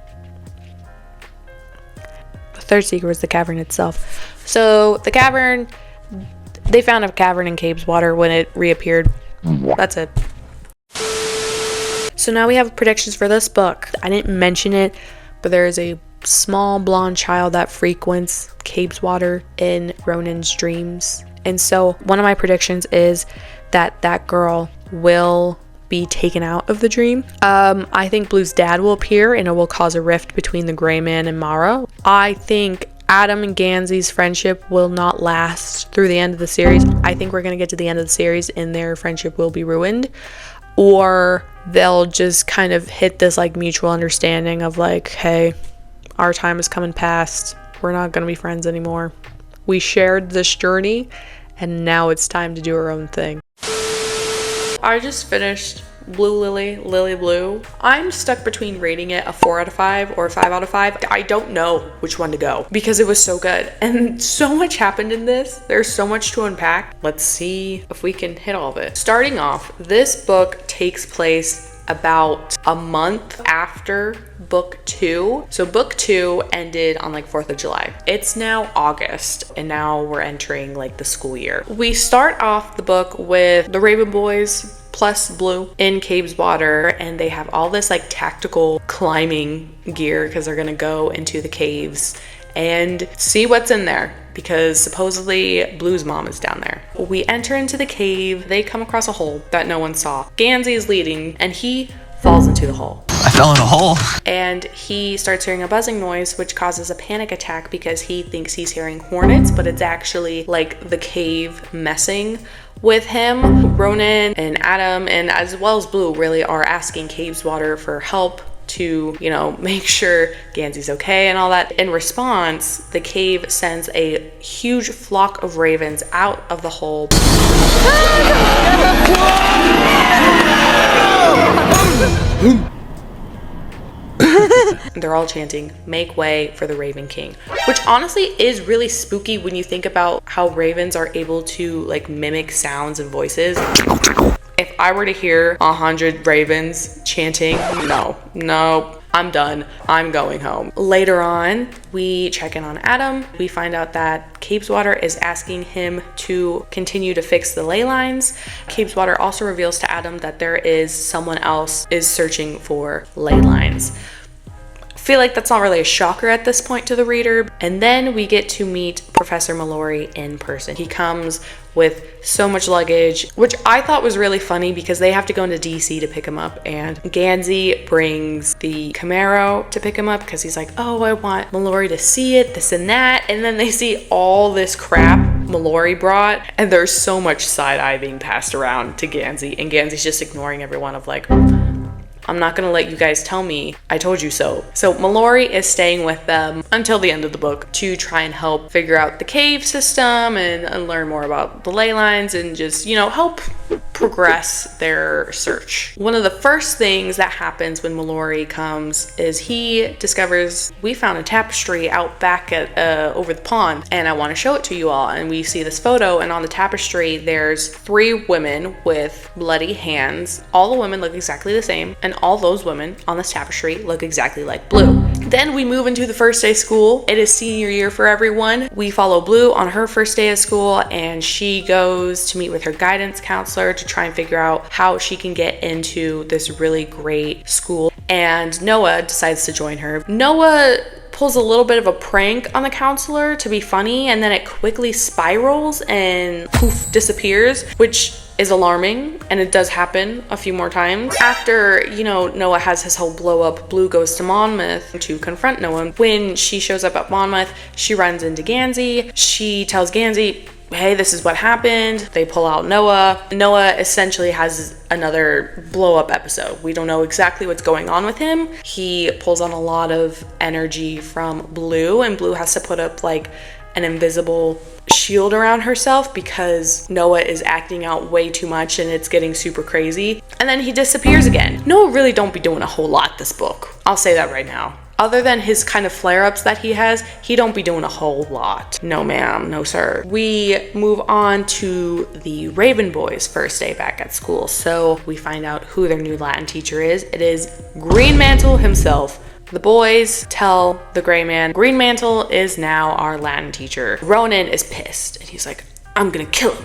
The third secret was the cavern itself. So the cavern, They found a cavern in Cabe's water when it reappeared. That's it. So now we have predictions for this book. I didn't mention it, but there is a small blonde child that frequents Cabe's water in Ronan's dreams. And so one of my predictions is that that girl will be taken out of the dream. I think Blue's dad will appear and it will cause a rift between the Gray Man and Mara. I think Adam and Gansey's friendship will not last through the end of the series. I think we're going to get to the end of the series and their friendship will be ruined. Or they'll just kind of hit this like mutual understanding of like, hey, our time is coming past. We're not going to be friends anymore. We shared this journey and now it's time to do our own thing. I just finished Blue Lily, Lily Blue. I'm stuck between rating it a 4 out of 5 or a 5 out of 5. I don't know which one to go because it was so good and so much happened in this. There's so much to unpack. Let's see if we can hit all of it. Starting off, this book takes place about a month after book 2. So book 2 ended on like 4th of July. It's now August and now we're entering like the school year. We start off the book with the Raven Boys plus Blue in Cabe's water, and they have all this like tactical climbing gear because they're gonna go into the caves and see what's in there because supposedly Blue's mom is down there. We enter into the cave. They come across a hole that no one saw. Gansey is leading and he falls into the hole. I fell in a hole. And he starts hearing a buzzing noise, which causes a panic attack because he thinks he's hearing hornets, but it's actually like the cave messing with him. Ronan and Adam and as well as Blue really are asking Cabe's water for help to, you know, make sure Gansey's okay and all that. In response, the cave sends a huge flock of ravens out of the hole. They're all chanting, "Make way for the Raven King," which honestly is really spooky when you think about how ravens are able to like mimic sounds and voices. If I were to hear 100 ravens chanting, no, I'm done. I'm going home. Later on, we check in on Adam. We find out that Cabe's water is asking him to continue to fix the ley lines. Cabe's water also reveals to Adam that there is someone else is searching for ley lines. Feel like that's not really a shocker at this point to the reader. And then we get to meet Professor Mallory in person. He comes with so much luggage, which I thought was really funny because they have to go into DC to pick him up, and Gansey brings the Camaro to pick him up because he's like, oh, I want Mallory to see it, this and that. And then they see all this crap Mallory brought, and there's so much side-eye being passed around to Gansey, and Gansey's just ignoring everyone of like, I'm not gonna let you guys tell me I told you so. So Mallory is staying with them until the end of the book to try and help figure out the cave system and learn more about the ley lines and just, you know, help progress their search. One of the first things that happens when Mallory comes is he discovers we found a tapestry out back at over the pond and I want to show it to you all. And we see this photo, and on the tapestry there's 3 women with bloody hands. All the women look exactly the same, and all those women on this tapestry look exactly like Blue. Then we move into the first day of school. It is senior year for everyone. We follow Blue on her first day of school, and she goes to meet with her guidance counselor to try and figure out how she can get into this really great school. And Noah decides to join her. Noah pulls a little bit of a prank on the counselor to be funny, and then it quickly spirals and poof, disappears, which is alarming, and it does happen a few more times. After, you know, Noah has his whole blow up, Blue goes to Monmouth to confront Noah. When she shows up at Monmouth, she runs into Gansey. She tells Gansey, hey, this is what happened. They pull out Noah. Noah essentially has another blow up episode. We don't know exactly what's going on with him. He pulls on a lot of energy from Blue, and Blue has to put up like an invisible shield around herself because Noah is acting out way too much and it's getting super crazy. And then he disappears again. Noah really don't be doing a whole lot this book. I'll say that right now. Other than his kind of flare-ups that he has, he don't be doing a whole lot. No ma'am, no sir. We move on to the Raven Boys' first day back at school. So we find out who their new Latin teacher is. It is Green Mantle himself. The boys tell the Gray Man, Green Mantle is now our Latin teacher. Ronan is pissed and he's like, I'm gonna kill him.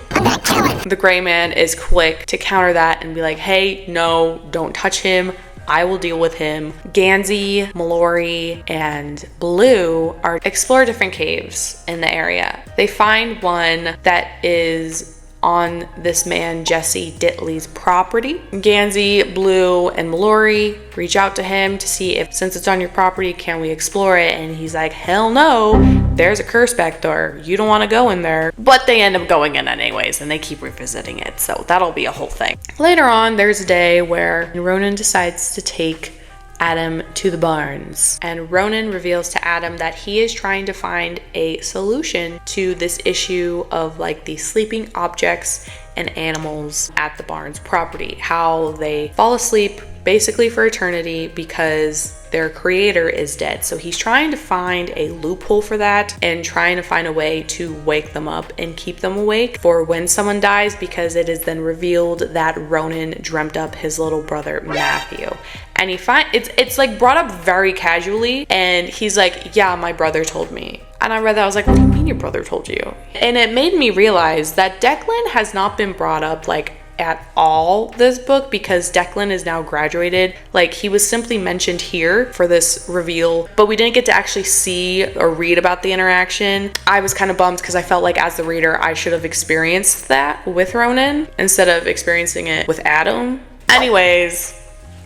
The gray man is quick to counter that and be like, hey, no, don't touch him. I will deal with him. Gansey, Mallory, and Blue explore different caves in the area. They find one that is on this man Jesse Ditley's property. Gansey, Blue, and Mallory reach out to him to see if, since it's on your property, can we explore it? And he's like, hell no, there's a curse back door. You don't want to go in there. But they end up going in anyways, and they keep revisiting it, so that'll be a whole thing. Later on, there's a day where Ronan decides to take Adam to the barns, and Ronan reveals to Adam that he is trying to find a solution to this issue of like the sleeping objects and animals at the barns property, how they fall asleep basically for eternity because their creator is dead. So he's trying to find a loophole for that and trying to find a way to wake them up and keep them awake for when someone dies, because it is then revealed that Ronan dreamt up his little brother Matthew. And it's like brought up very casually, and he's like, yeah, my brother told me. And I read that, I was like, what do you mean your brother told you? And it made me realize that Declan has not been brought up like at all this book, because Declan is now graduated. Like, he was simply mentioned here for this reveal, but we didn't get to actually see or read about the interaction. I was kind of bummed because I felt like as the reader I should have experienced that with Ronan instead of experiencing it with Adam. Anyways,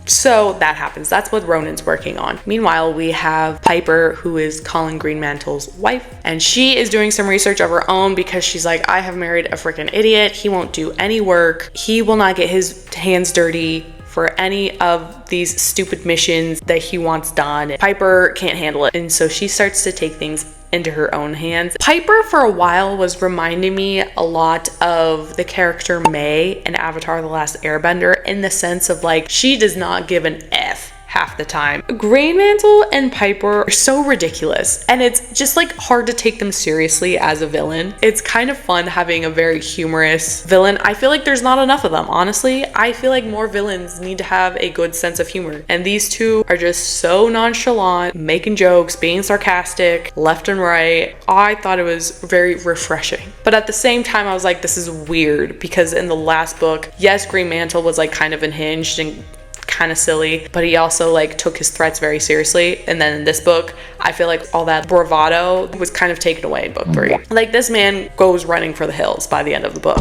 so that happens. That's what Ronan's working on. Meanwhile, we have Piper, who is Colin Greenmantle's wife, and she is doing some research of her own because she's like, I have married a freaking idiot. He won't do any work. He will not get his hands dirty for any of these stupid missions that he wants done. Piper can't handle it, and so she starts to take things into her own hands. Piper for a while was reminding me a lot of the character May in Avatar: The Last Airbender, in the sense of like, she does not give an F half the time. Greenmantle and Piper are so ridiculous, and it's just like hard to take them seriously as a villain. It's kind of fun having a very humorous villain. I feel like there's not enough of them, honestly. I feel like more villains need to have a good sense of humor, and these two are just so nonchalant, making jokes, being sarcastic left and right. I thought it was very refreshing, but at the same time I was like, this is weird, because in the last book, yes, Greenmantle was like kind of unhinged and kind of silly, but he also like took his threats very seriously. And then in this book, I feel like all that bravado was kind of taken away in book 3. Like, this man goes running for the hills by the end of the book.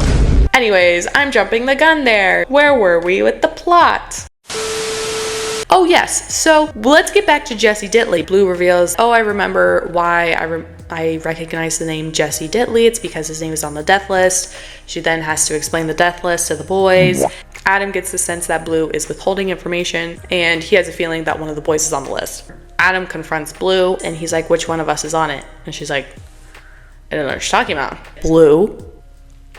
Anyways, I'm jumping the gun there. Where were we with the plot? Oh yes, so let's get back to Jesse Ditley. Blue reveals, oh, I remember why I recognize the name Jesse Ditley. It's because his name is on the death list. She then has to explain the death list to the boys. Adam gets the sense that Blue is withholding information, and he has a feeling that one of the boys is on the list. Adam confronts Blue, and he's like, which one of us is on it? And she's like, I don't know what you're talking about. Blue,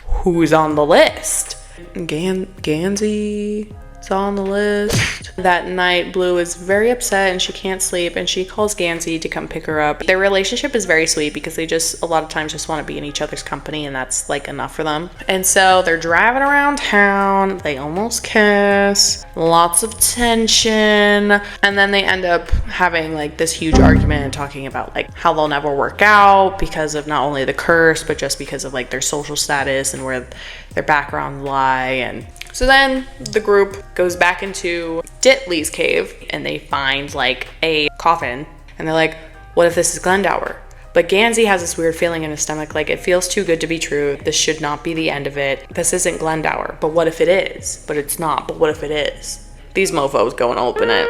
who's on the list? Gansey is on the list. That night, Blue is very upset and she can't sleep, and she calls Gansey to come pick her up. Their relationship is very sweet because they just a lot of times just want to be in each other's company, and that's like enough for them. And so they're driving around town, they almost kiss, lots of tension, and then they end up having like this huge argument and talking about like how they'll never work out because of not only the curse, but just because of like their social status and where their backgrounds lie. And so then the group goes back into Ditley's cave, and they find like a coffin, and they're like, what if this is Glendower? But Gansey has this weird feeling in his stomach, like, it feels too good to be true. This should not be the end of it. This isn't Glendower, but what if it is? But it's not, but what if it is? These mofos go and open it,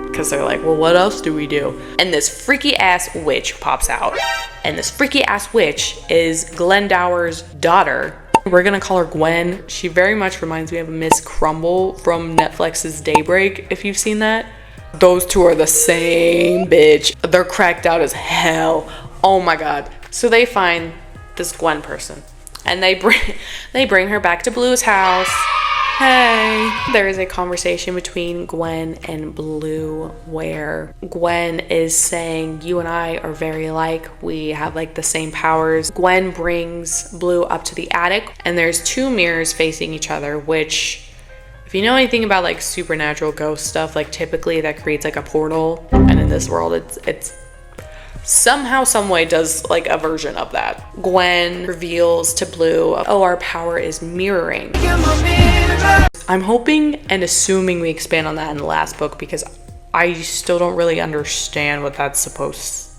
because they're like, well, what else do we do? And this freaky ass witch pops out, and this freaky ass witch is Glendower's daughter. We're gonna call her Gwen. She very much reminds me of Miss Crumble from Netflix's Daybreak, if you've seen that. Those two are the same bitch. They're cracked out as hell. Oh my god. So they find this Gwen person, and they bring her back to Blue's house. Hey. There is a conversation between Gwen and Blue where Gwen is saying, you and I are very alike. We have like the same powers. Gwen brings Blue up to the attic, and there's 2 mirrors facing each other, which, if you know anything about like supernatural ghost stuff, like typically that creates like a portal. And in this world, it's somehow, some way does like a version of that. Gwen reveals to Blue, oh, our power is mirroring. I'm hoping and assuming we expand on that in the last book, because I still don't really understand what that's supposed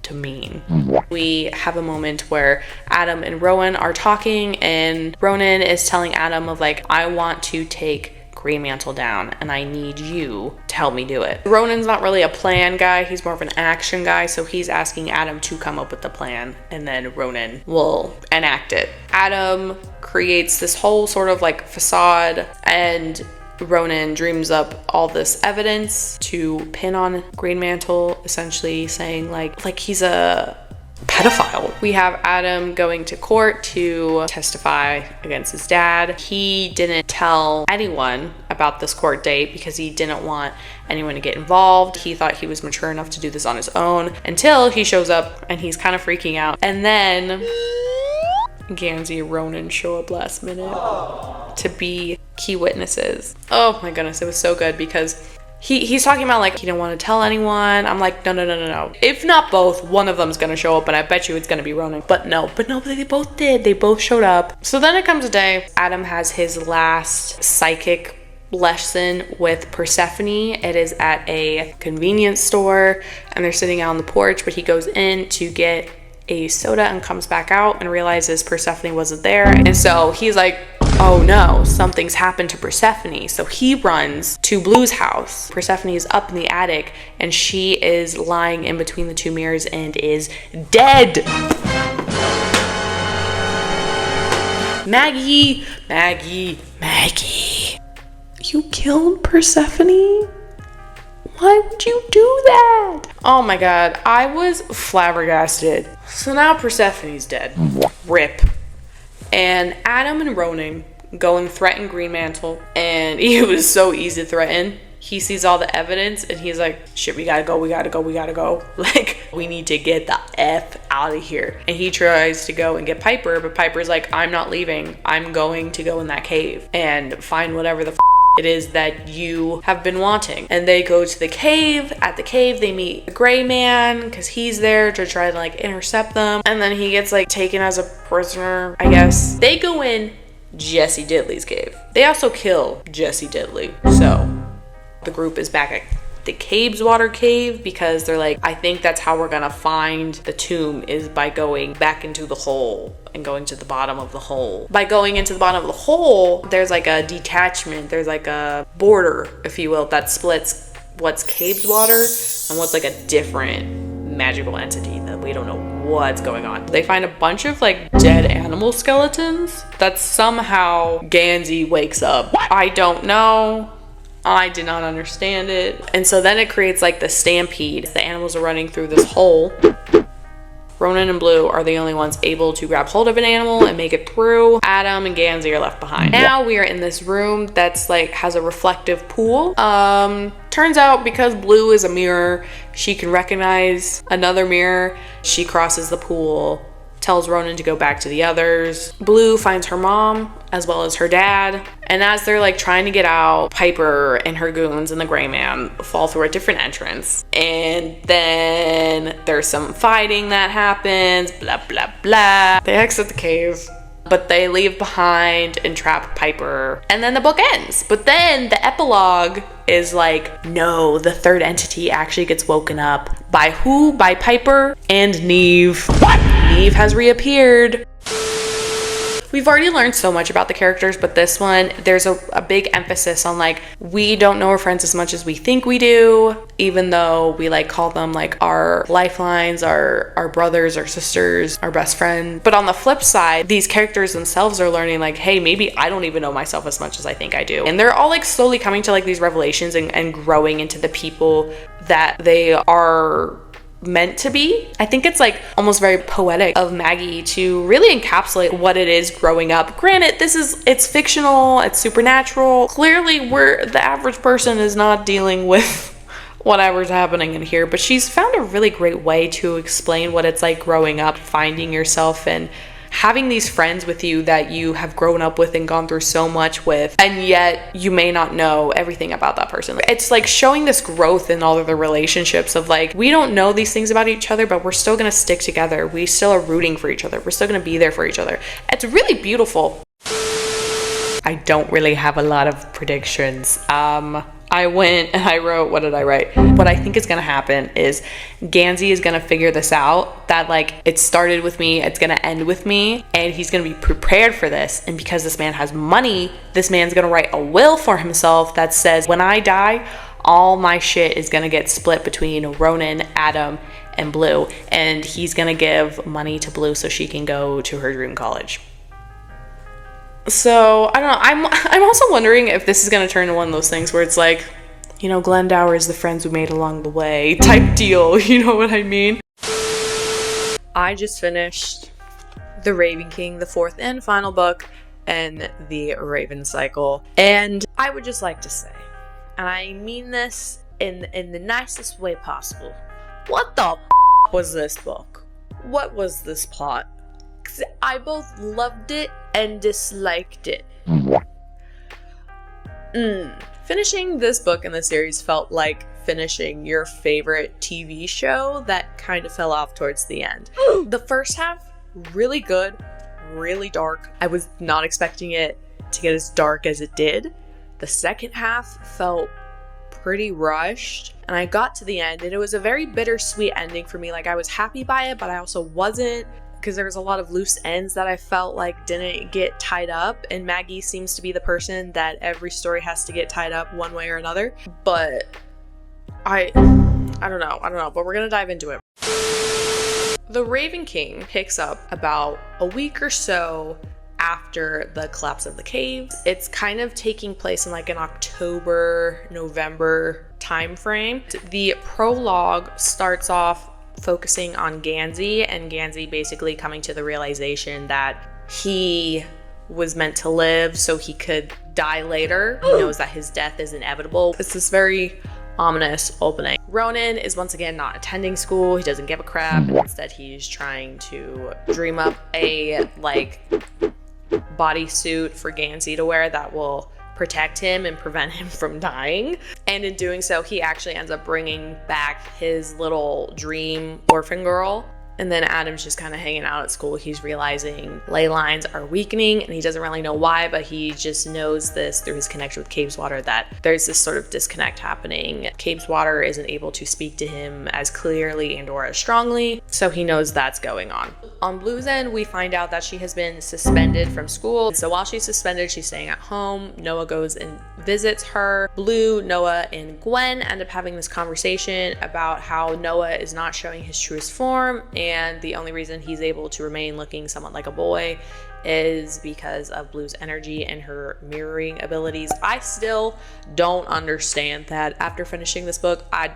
to mean. We have a moment where Adam and Rowan are talking, and Ronan is telling Adam of like, I want to take Green Mantle down and I need you to help me do it. Ronan's not really a plan guy, he's more of an action guy, so he's asking Adam to come up with the plan and then Ronan will enact it. Adam creates this whole sort of like facade, and Ronan dreams up all this evidence to pin on Green Mantle, essentially saying like he's a pedophile. We have Adam going to court to testify against his dad. He didn't tell anyone about this court date because he didn't want anyone to get involved. He thought he was mature enough to do this on his own, until he shows up and he's kind of freaking out. And then Gansey and Ronan show up last minute to be key witnesses. Oh my goodness, it was so good because he's talking about like he didn't want to tell anyone. I'm like, no. If not both, one of them's gonna show up, and I bet you it's gonna be Ronan. But no, they both did. They both showed up. So then it comes a day, Adam has his last psychic lesson with Persephone. It is at a convenience store and they're sitting out on the porch, but he goes in to get a soda and comes back out and realizes Persephone wasn't there. And so he's like, oh no, something's happened to Persephone. So he runs to Blue's house. Persephone is up in the attic and she is lying in between the two mirrors and is dead. Maggie, you killed Persephone? Why would you do that? Oh my god, I was flabbergasted. So now Persephone's dead. Rip. And Adam and Ronan go and threaten Green Mantle, and it was so easy to threaten. He sees all the evidence and he's like, shit, we gotta go. Like, we need to get the F out of here. And he tries to go and get Piper, but Piper's like, I'm not leaving. I'm going to go in that cave and find whatever the it is that you have been wanting. And they go to the cave. At the cave, they meet the gray man because he's there to try to like intercept them. And then he gets like taken as a prisoner, I guess. They go in Jesse Diddley's cave. They also kill Jesse Diddley. So the group is back at the Cabe's Water Cave because they're like, I think that's how we're gonna find the tomb, is by going back into the hole and going to the bottom of the hole. By going into the bottom of the hole, there's like a detachment, there's like a border, if you will, that splits what's Cabe's water and what's like a different magical entity that we don't know what's going on. They find a bunch of like dead animal skeletons that somehow Gansey wakes up. I don't know. I did not understand it. And so then it creates like the stampede. The animals are running through this hole. Ronan and Blue are the only ones able to grab hold of an animal and make it through. Adam and Gansey are left behind. Now we are in this room that's like has a reflective pool. Turns out because Blue is a mirror, she can recognize another mirror. She crosses the pool, tells Ronan to go back to the others. Blue finds her mom as well as her dad. And as they're like trying to get out, Piper and her goons and the gray man fall through a different entrance. And then there's some fighting that happens, blah, blah, blah. They exit the cave, but they leave behind and trap Piper. And then the book ends. But then the epilogue is like, no, the third entity actually gets woken up. By who? By Piper and Neve. What? Neve has reappeared. We've already learned so much about the characters, but this one, there's a big emphasis on like, we don't know our friends as much as we think we do, even though we like call them like our lifelines, our brothers, our sisters, our best friend. But on the flip side, these characters themselves are learning like, hey, maybe I don't even know myself as much as I think I do. And they're all like slowly coming to like these revelations and growing into the people that they are meant to be. I think it's like almost very poetic of Maggie to really encapsulate what it is growing up. Granted, it's fictional, it's supernatural. Clearly the average person is not dealing with whatever's happening in here, but she's found a really great way to explain what it's like growing up, finding yourself and having these friends with you that you have grown up with and gone through so much with, and yet you may not know everything about that person. It's like showing this growth in all of the relationships of like, we don't know these things about each other, but we're still gonna stick together. We still are rooting for each other. We're still gonna be there for each other. It's really beautiful. I don't really have a lot of predictions. I went and I wrote, what did I write? What I think is gonna happen is Gansey is gonna figure this out, that like it started with me, it's gonna end with me, and he's gonna be prepared for this. And because this man has money, this man's gonna write a will for himself that says, when I die, all my shit is gonna get split between Ronan, Adam, and Blue, and he's gonna give money to Blue so she can go to her dream college. So I don't know, I'm also wondering if this is gonna turn into one of those things where it's like, you know, Glendower is the friends we made along the way type deal, you know what I mean? I just finished The Raven King, the fourth and final book in the Raven cycle, and I would just like to say, and I mean this in the nicest way possible, what the was this book? What was this plot? I both loved it and disliked it. Finishing this book in the series felt like finishing your favorite TV show that kind of fell off towards the end. The first half, really good, really dark. I was not expecting it to get as dark as it did. The second half felt pretty rushed, and I got to the end and it was a very bittersweet ending for me. Like, I was happy by it, but I also wasn't, because there was a lot of loose ends that I felt like didn't get tied up, and Maggie seems to be the person that every story has to get tied up one way or another. But I don't know, but we're gonna dive into it. The Raven King picks up about a week or so after the collapse of the caves. It's kind of taking place in like an October, November time frame. The prologue starts off focusing on Gansey, and Gansey basically coming to the realization that he was meant to live so he could die later. He knows that his death is inevitable. It's this very ominous opening. Ronan is once again not attending school. He doesn't give a crap, and instead he's trying to dream up a like bodysuit for Gansey to wear that will protect him and prevent him from dying. And in doing so, he actually ends up bringing back his little dream orphan girl. And then Adam's just kind of hanging out at school. He's realizing ley lines are weakening, and he doesn't really know why, but he just knows this through his connection with Cabeswater, that there's this sort of disconnect happening. Cabeswater isn't able to speak to him as clearly and or as strongly, so he knows that's going on. On Blue's end, we find out that she has been suspended from school. So while she's suspended, she's staying at home. Noah goes and visits her. Blue, Noah, and Gwen end up having this conversation about how Noah is not showing his truest form, and the only reason he's able to remain looking somewhat like a boy is because of Blue's energy and her mirroring abilities. I still don't understand that. After finishing this book, I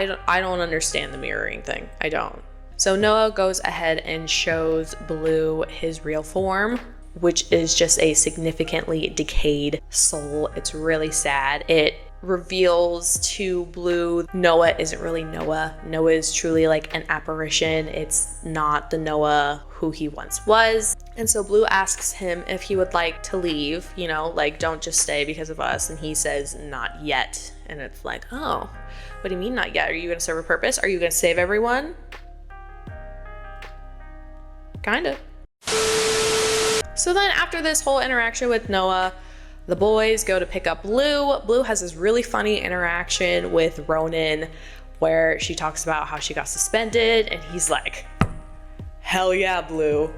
don't understand the mirroring thing. I don't. So Noah goes ahead and shows Blue his real form, which is just a significantly decayed soul. It's really sad. It reveals to Blue Noah isn't really Noah. Noah is truly like an apparition. It's not the Noah who he once was. And so Blue asks him if he would like to leave, you know, like, don't just stay because of us. And he says, not yet. And it's like, oh, what do you mean not yet? Are you going to serve a purpose? Are you going to save everyone? Kind of. So then after this whole interaction with Noah, the boys go to pick up Blue. Blue has this really funny interaction with Ronan where she talks about how she got suspended, and he's like, hell yeah, Blue,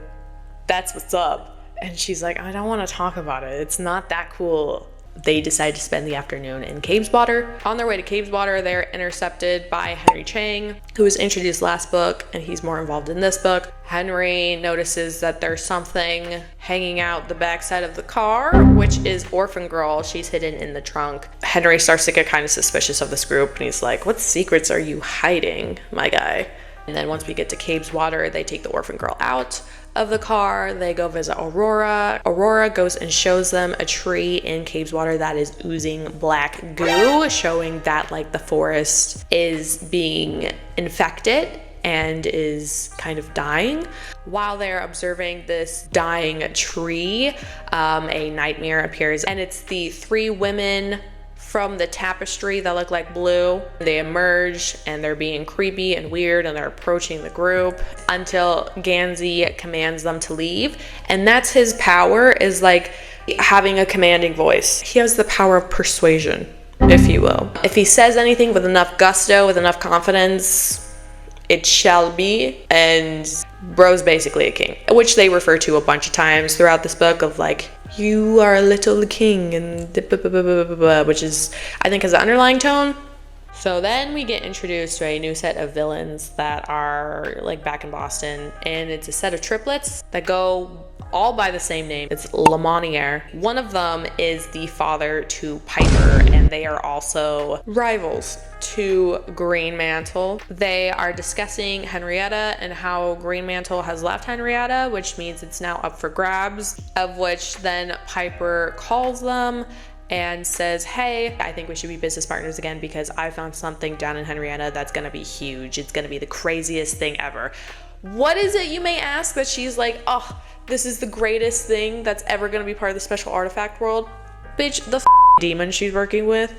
that's what's up. And she's like, I don't want to talk about it. It's not that cool. They decide to spend the afternoon in Cabeswater. On their way to Cabeswater, they're intercepted by Henry Chang, who was introduced last book, and he's more involved in this book. Henry notices that there's something hanging out the backside of the car, which is Orphan Girl. She's hidden in the trunk. Henry starts to get kind of suspicious of this group, and he's like, what secrets are you hiding, my guy? And then once we get to Cabeswater, they take the Orphan Girl out of the car. They go visit Aurora. Aurora goes and shows them a tree in Cabeswater that is oozing black goo, showing that like the forest is being infected. and is kind of dying. While they're observing this dying tree, a nightmare appears, and it's the three women from the tapestry that look like Blue. They emerge and they're being creepy and weird, and they're approaching the group until Gansey commands them to leave. And that's his power, is like having a commanding voice. He has the power of persuasion, if you will. If he says anything with enough gusto, with enough confidence, it shall be. And bro's basically a king, which they refer to a bunch of times throughout this book, of like, you are a little king, and which is, I think, has an underlying tone. So then we get introduced to a new set of villains that are like back in Boston, and it's a set of triplets that go all by the same name. It's Lamoniere. One of them is the father to Piper, and they are also rivals to Greenmantle. They are discussing Henrietta and how Greenmantle has left Henrietta, which means it's now up for grabs, of which then Piper calls them and says, hey, I think we should be business partners again, because I found something down in Henrietta that's gonna be huge. It's gonna be the craziest thing ever. What is it, you may ask, that she's like, oh, this is the greatest thing that's ever gonna be part of the special artifact world? Bitch, the demon she's working with.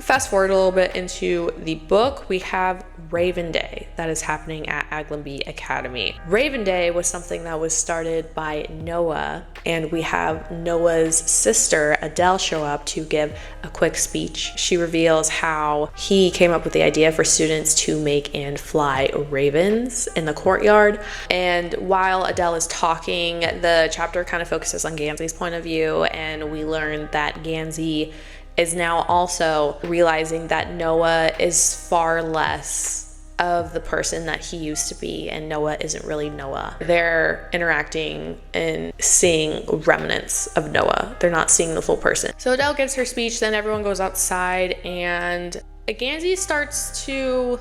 Fast forward a little bit into the book, we have Raven Day that is happening at Aglenby Academy. Raven Day was something that was started by Noah, and we have Noah's sister Adele show up to give a quick speech. She reveals how he came up with the idea for students to make and fly ravens in the courtyard. And while Adele is talking, the chapter kind of focuses on Gansey's point of view, and we learn that Gansey is now also realizing that Noah is far less of the person that he used to be, and Noah isn't really Noah. They're interacting and seeing remnants of Noah. They're not seeing the full person. So Adele gives her speech, then everyone goes outside, and Gansey starts to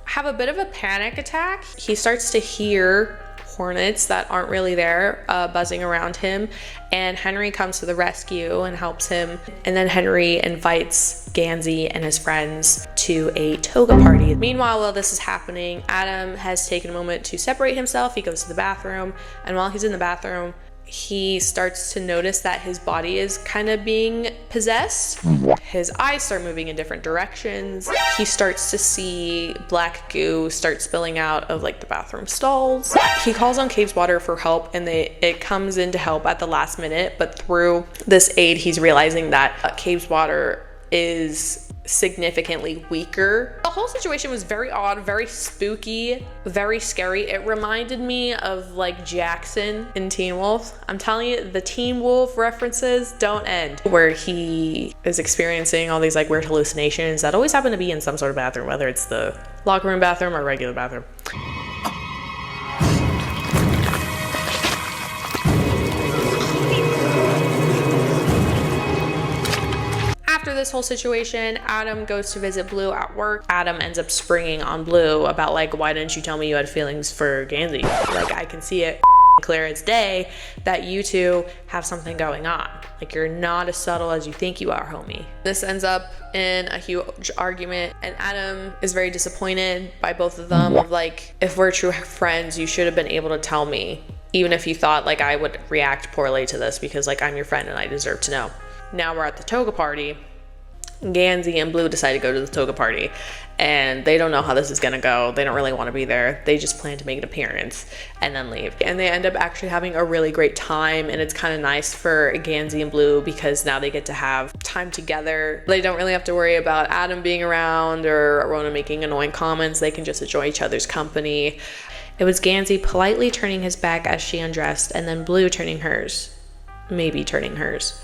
have a bit of a panic attack. He starts to hear hornets that aren't really there buzzing around him, and Henry comes to the rescue and helps him. And then Henry invites Gansey and his friends to a toga party. Meanwhile, while this is happening, Adam has taken a moment to separate himself. He goes to the bathroom, and while he's in the bathroom, he starts to notice that his body is kind of being possessed. His eyes start moving in different directions. He starts to see black goo start spilling out of like the bathroom stalls. He calls on Cave's water for help, and it comes in to help at the last minute, but through this aid, he's realizing that Cave's water is significantly weaker. The whole situation was very odd, very spooky, very scary. It reminded me of like Jackson in Teen Wolf. I'm telling you, the Teen Wolf references don't end, where he is experiencing all these like weird hallucinations that always happen to be in some sort of bathroom, whether it's the locker room bathroom or regular bathroom. After this whole situation, Adam goes to visit Blue at work. Adam ends up springing on Blue about like, why didn't you tell me you had feelings for Gansey? Like, I can see it clear as day that you two have something going on. Like, you're not as subtle as you think you are, homie. This ends up in a huge argument, and Adam is very disappointed by both of them, of like, if we're true friends, you should have been able to tell me, even if you thought like I would react poorly to this, because like I'm your friend and I deserve to know. Now we're at the toga party. Gansey and Blue decide to go to the toga party, and they don't know how this is gonna go. They don't really want to be there. They just plan to make an appearance and then leave. And they end up actually having a really great time, and it's kind of nice for Gansey and Blue because now they get to have time together. They don't really have to worry about Adam being around or Rona making annoying comments. They can just enjoy each other's company. It was Gansey politely turning his back as she undressed, and then Blue turning hers. Maybe turning hers.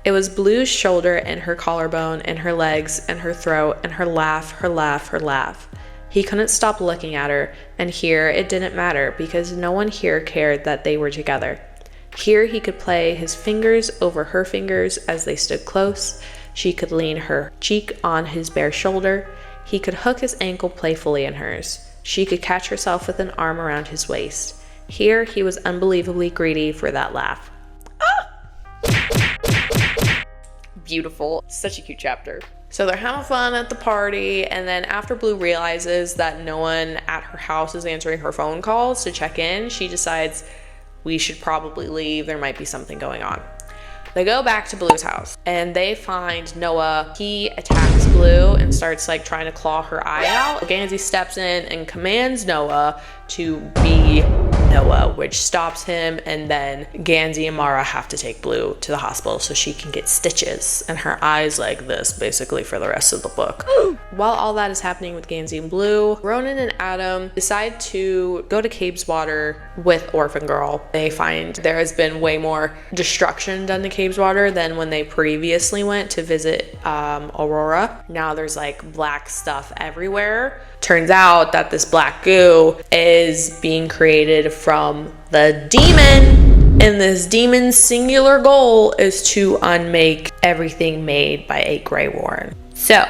It was Blue's shoulder and her collarbone and her legs and her throat and her laugh, her laugh, her laugh. He couldn't stop looking at her, and here it didn't matter because no one here cared that they were together. Here he could play his fingers over her fingers as they stood close. She could lean her cheek on his bare shoulder. He could hook his ankle playfully in hers. She could catch herself with an arm around his waist. Here he was unbelievably greedy for that laugh. Beautiful. Such a cute chapter. So they're having fun at the party, and then after Blue realizes that no one at her house is answering her phone calls to check in, she decides we should probably leave. There might be something going on. They go back to Blue's house and they find Noah. He attacks Blue and starts like trying to claw her eye out. Gansey steps in and commands Noah to be Noah, which stops him, and then Gansey and Mara have to take Blue to the hospital so she can get stitches and her eyes like this basically for the rest of the book. While all that is happening with Gansey and Blue, Ronan and Adam decide to go to Cabeswater with Orphan Girl. They find there has been way more destruction done to Cabeswater than when they previously went to visit Aurora. Now there's like black stuff everywhere. Turns out that this black goo is being created from the demon, and this demon's singular goal is to unmake everything made by a Grey Warren. So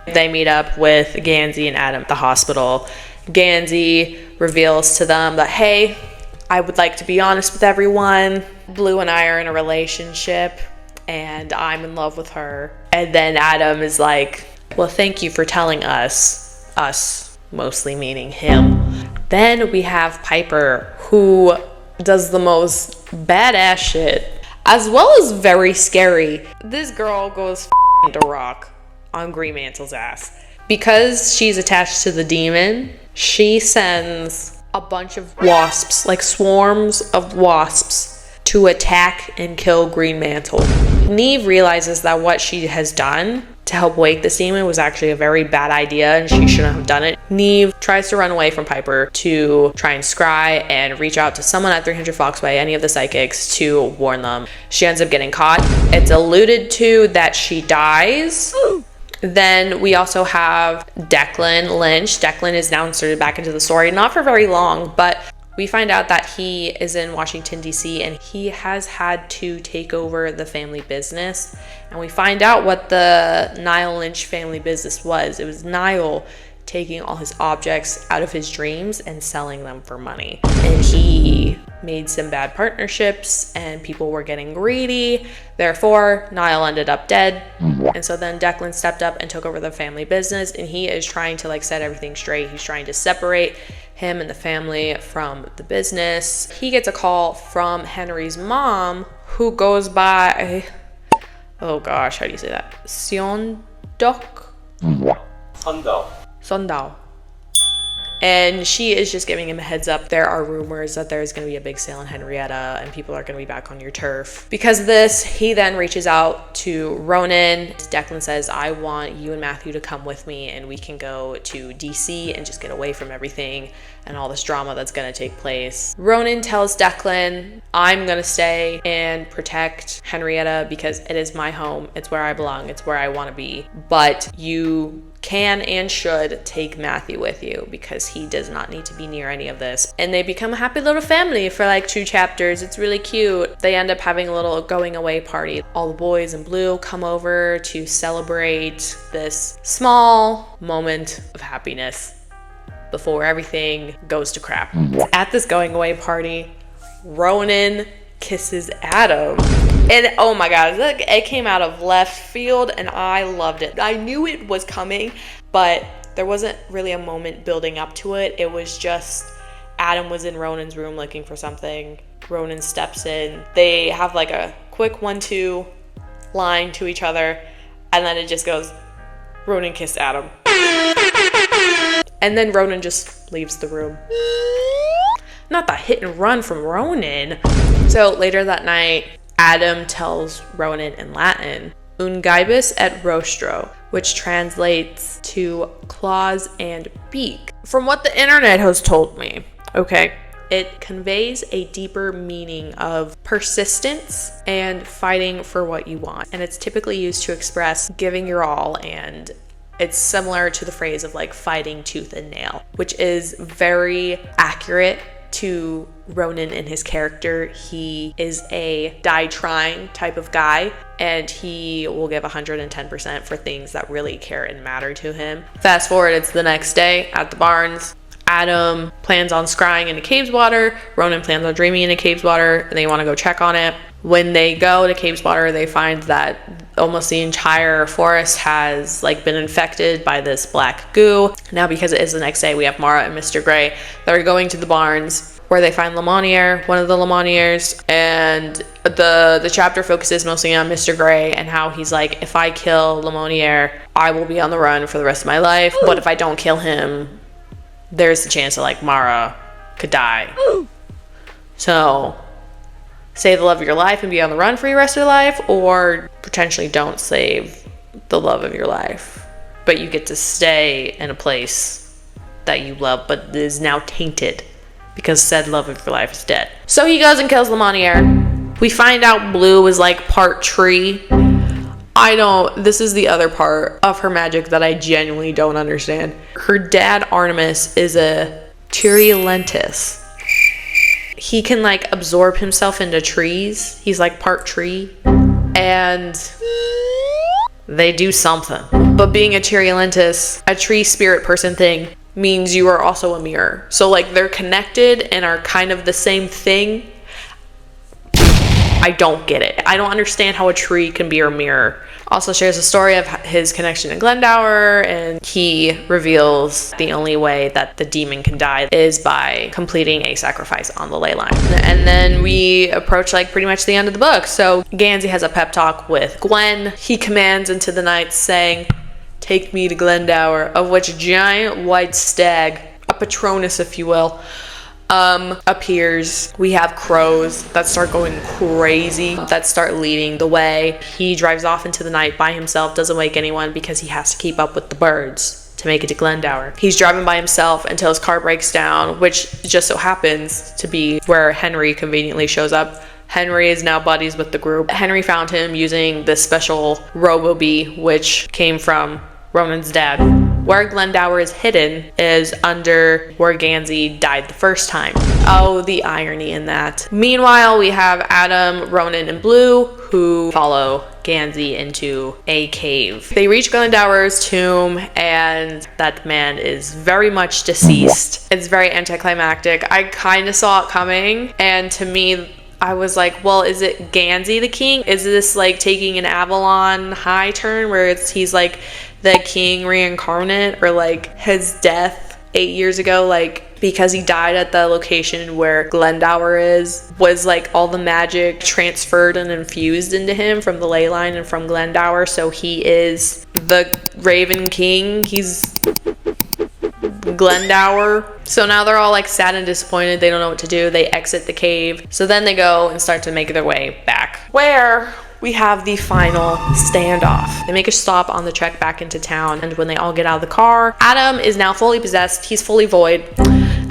they meet up with Gansey and Adam at the hospital. Gansey reveals to them that, hey, I would like to be honest with everyone. Blue and I are in a relationship and I'm in love with her. And then Adam is like, well, thank you for telling us mostly meaning him. Then we have Piper, who does the most badass shit, as well as very scary. This girl goes to rock on Green Mantle's ass. Because she's attached to the demon, she sends a bunch of wasps, like swarms of wasps, to attack and kill Green Mantle. Neve realizes that what she has done to help wake this demon was actually a very bad idea and she shouldn't have done it. Neve tries to run away from Piper to try and scry and reach out to someone at 300 Foxway, any of the psychics, to warn them. She ends up getting caught. It's alluded to that she dies. Then we also have Declan Lynch. Declan is now inserted back into the story, not for very long, but we find out that he is in Washington, D.C., and he has had to take over the family business. And we find out what the Niall Lynch family business was. It was Niall taking all his objects out of his dreams and selling them for money. And he made some bad partnerships and people were getting greedy. Therefore, Niall ended up dead. And so then Declan stepped up and took over the family business, and he is trying to like set everything straight. He's trying to separate him and the family from the business. He gets a call from Henry's mom, who goes by, oh gosh, how do you say that? Seondok? Sondao. And she is just giving him a heads up. There are rumors that there's going to be a big sale in Henrietta and people are going to be back on your turf. Because of this, he then reaches out to Ronan. Declan says, I want you and Matthew to come with me and we can go to DC and just get away from everything and all this drama that's going to take place. Ronan tells Declan, I'm going to stay and protect Henrietta because it is my home. It's where I belong. It's where I want to be. But you can and should take Matthew with you because he does not need to be near any of this. And they become a happy little family for like 2 chapters. It's really cute. They end up having a little going away party. All the boys in blue come over to celebrate this small moment of happiness before everything goes to crap. At this going away party, Ronan kisses Adam. And oh my god, it came out of left field and I loved it. I knew it was coming, but there wasn't really a moment building up to it. It was just Adam was in Ronan's room looking for something. Ronan steps in. They have like a quick 1-2 line to each other, and then it just goes, Ronan kissed Adam. And then Ronan just leaves the room. Not the hit and run from Ronan. So later that night, Adam tells Ronan in Latin, Ungibus et rostro, which translates to claws and beak. From what the internet has told me, okay, it conveys a deeper meaning of persistence and fighting for what you want. And it's typically used to express giving your all, and it's similar to the phrase of like fighting tooth and nail, which is very accurate to Ronan and his character. He is a die-trying type of guy, and he will give 110% for things that really care and matter to him. Fast forward, it's the next day at the Barns. Adam plans on scrying into Cabeswater. Ronan plans on dreaming into Cabeswater, and they want to go check on it. When they go to Cave's Water, they find that almost the entire forest has like been infected by this black goo. Now, because it is the next day, we have Mara and Mr. Gray that are going to the barns where they find Lemonier, one of the Lemoniers, and the chapter focuses mostly on Mr. Gray and how he's like, if I kill Lemonier, I will be on the run for the rest of my life, but if I don't kill him, there's the chance that like Mara could die. So save the love of your life and be on the run for your rest of your life, or potentially don't save the love of your life, but you get to stay in a place that you love but is now tainted because said love of your life is dead. So he goes and kills Lemonier. We find out Blue is like part tree. This is the other part of her magic that I genuinely don't understand. Her dad Artemis is a Tyrilentus. He can like absorb himself into trees. He's like part tree. And they do something. But being a Tyrilentus, a tree spirit person thing, means you are also a mirror. So like they're connected and are kind of the same thing. I don't get it. I don't understand how a tree can be a mirror. Also shares a story of his connection to Glendower, and he reveals the only way that the demon can die is by completing a sacrifice on the ley line. And then we approach like pretty much the end of the book. So Gansey has a pep talk with Gwen. He commands into the night saying, "Take me to Glendower," of which a giant white stag, a Patronus if you will, appears. We have crows that start going crazy, that start leading the way. He drives off into the night by himself, doesn't wake anyone because he has to keep up with the birds to make it to Glendower. He's driving by himself until his car breaks down, which just so happens to be where Henry conveniently shows up. Henry is now buddies with the group. Henry found him using this special Robo-Bee, which came from Ronan's dad. Where Glendower is hidden is under where Gansey died the first time. Oh, the irony in that. Meanwhile, we have Adam, Ronan, and Blue, who follow Gansey into a cave. They reach Glendower's tomb, and that man is very much deceased. It's very anticlimactic. I kind of saw it coming, and to me, I was like, well, is it Gansey the king? Is this like taking an Avalon High turn where he's like the king reincarnate, or like his death 8 years ago, like because he died at the location where Glendower was like all the magic transferred and infused into him from the ley line and from Glendower, so he is the Raven King. He's Glendower. So now they're all like sad and disappointed. They don't know what to do. They exit the cave. So then they go and start to make their way back, where we have the final standoff. They make a stop on the trek back into town, and when they all get out of the car, Adam is now fully possessed. He's fully void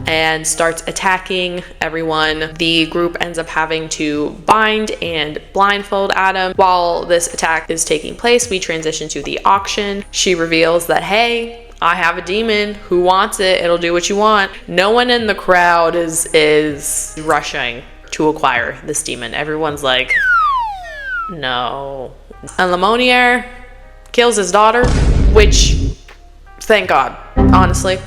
and starts attacking everyone. The group ends up having to bind and blindfold Adam. While this attack is taking place, we transition to the auction. She reveals that, hey, I have a demon. Who wants it? It'll do what you want. No one in the crowd is rushing to acquire this demon. Everyone's like, no. And Lemonier kills his daughter, which, thank God, honestly,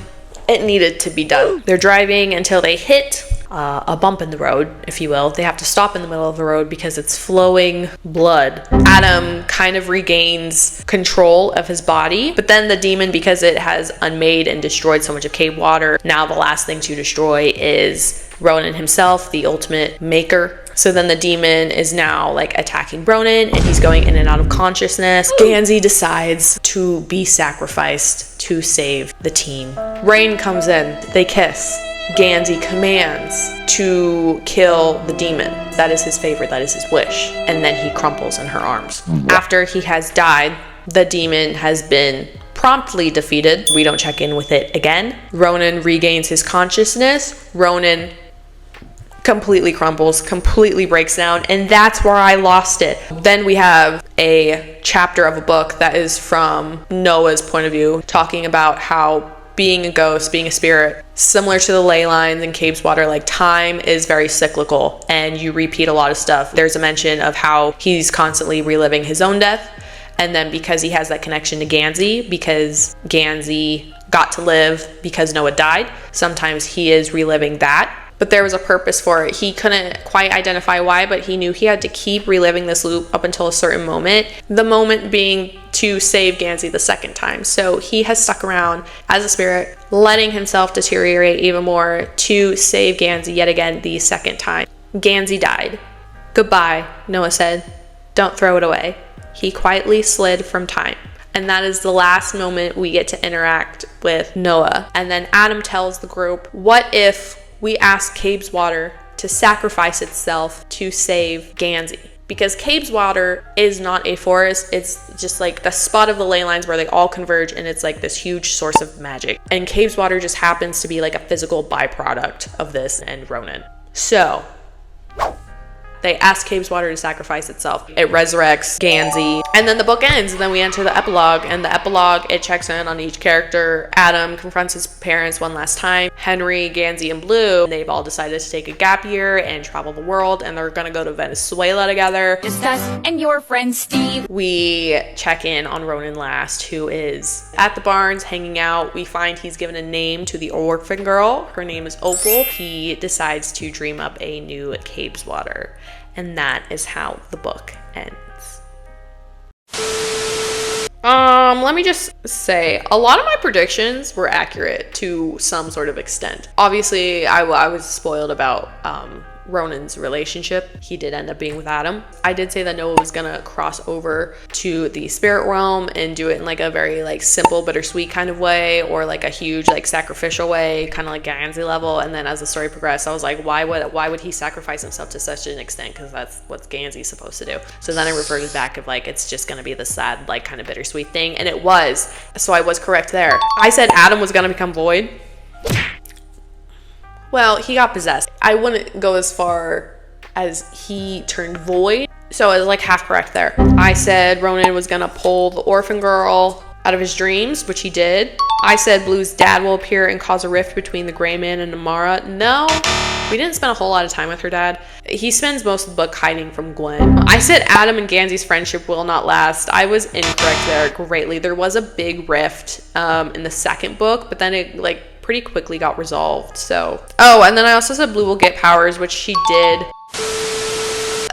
it needed to be done. They're driving until they hit a bump in the road, if you will. They have to stop in the middle of the road because it's flowing blood. Adam kind of regains control of his body, but then the demon, because it has unmade and destroyed so much of cave water, now the last thing to destroy is Ronan himself, the ultimate maker. So then the demon is now like attacking Ronan, and he's going in and out of consciousness. Gansey decides to be sacrificed to save the team. Rain comes in, they kiss. Gansey commands to kill the demon. That is his favorite, that is his wish. And then he crumples in her arms. After he has died, the demon has been promptly defeated. We don't check in with it again. Ronan regains his consciousness. Ronan completely crumbles, completely breaks down, and that's where I lost it. Then we have a chapter of a book that is from Noah's point of view, talking about how being a ghost, being a spirit, similar to the ley lines and Cave's Water, like time is very cyclical and you repeat a lot of stuff. There's a mention of how he's constantly reliving his own death, and then because he has that connection to Gansey, because Gansey got to live because Noah died, sometimes he is reliving that but there was a purpose for it. He couldn't quite identify why, but he knew he had to keep reliving this loop up until a certain moment. The moment being to save Gansey the second time. So he has stuck around as a spirit, letting himself deteriorate even more to save Gansey yet again the second time. Gansey died. Goodbye, Noah said. Don't throw it away. He quietly slid from time. And that is the last moment we get to interact with Noah. And then Adam tells the group, what if we ask Cabe's water to sacrifice itself to save Gansey? Because Cabe's water is not a forest, it's just like the spot of the ley lines where they all converge, and it's like this huge source of magic. And Cabe's water just happens to be like a physical byproduct of this and Ronan. So they ask Cabe's water to sacrifice itself. It resurrects Gansey. And then the book ends, and then we enter the epilogue. And the epilogue, it checks in on each character. Adam confronts his parents one last time. Henry, Gansey, and Blue, they've all decided to take a gap year and travel the world, and they're gonna go to Venezuela together. Just us and your friend Steve. We check in on Ronan last, who is at the barns hanging out. We find he's given a name to the orphan girl. Her name is Opal. He decides to dream up a new Cabe's water. And that is how the book ends. Let me just say, a lot of my predictions were accurate to some sort of extent. Obviously, I was spoiled about Ronan's relationship. He did end up being with Adam. I did say that Noah was gonna cross over to the spirit realm and do it in like a very like simple bittersweet kind of way, or like a huge like sacrificial way, kind of like Gansey level. And then as the story progressed, I was like, why would he sacrifice himself to such an extent? Because that's what Gansey's supposed to do. So then I reverted back of like, it's just gonna be the sad like kind of bittersweet thing, and it was. So I was correct there. I said Adam was gonna become void. Well, he got possessed. I wouldn't go as far as he turned void. So I was like half correct there. I said Ronan was gonna pull the orphan girl out of his dreams, which he did. I said Blue's dad will appear and cause a rift between the Gray Man and Amara. No, we didn't spend a whole lot of time with her dad. He spends most of the book hiding from Gwen. I said Adam and Gansey's friendship will not last. I was incorrect there greatly. There was a big rift in the second book, but then it like pretty quickly got resolved. So and then I also said Blue will get powers, which she did.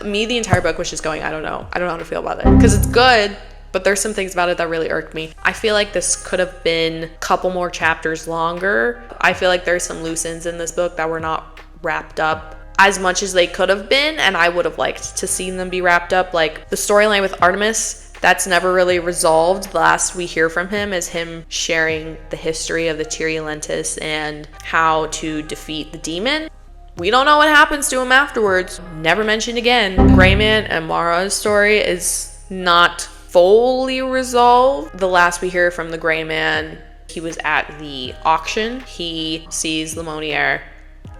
Me, the entire book was just going, I don't know how to feel about it, because it's good, but there's some things about it that really irked me. I feel like this could have been a couple more chapters longer. I feel like there's some loose ends in this book that were not wrapped up as much as they could have been, and I would have liked to see them be wrapped up. Like the storyline with Artemis, that's never really resolved. The last we hear from him is him sharing the history of the Tirialentis and how to defeat the demon. We don't know what happens to him afterwards. Never mentioned again. Gray Man and Mara's story is not fully resolved. The last we hear from the Gray Man, he was at the auction. He sees Lemonier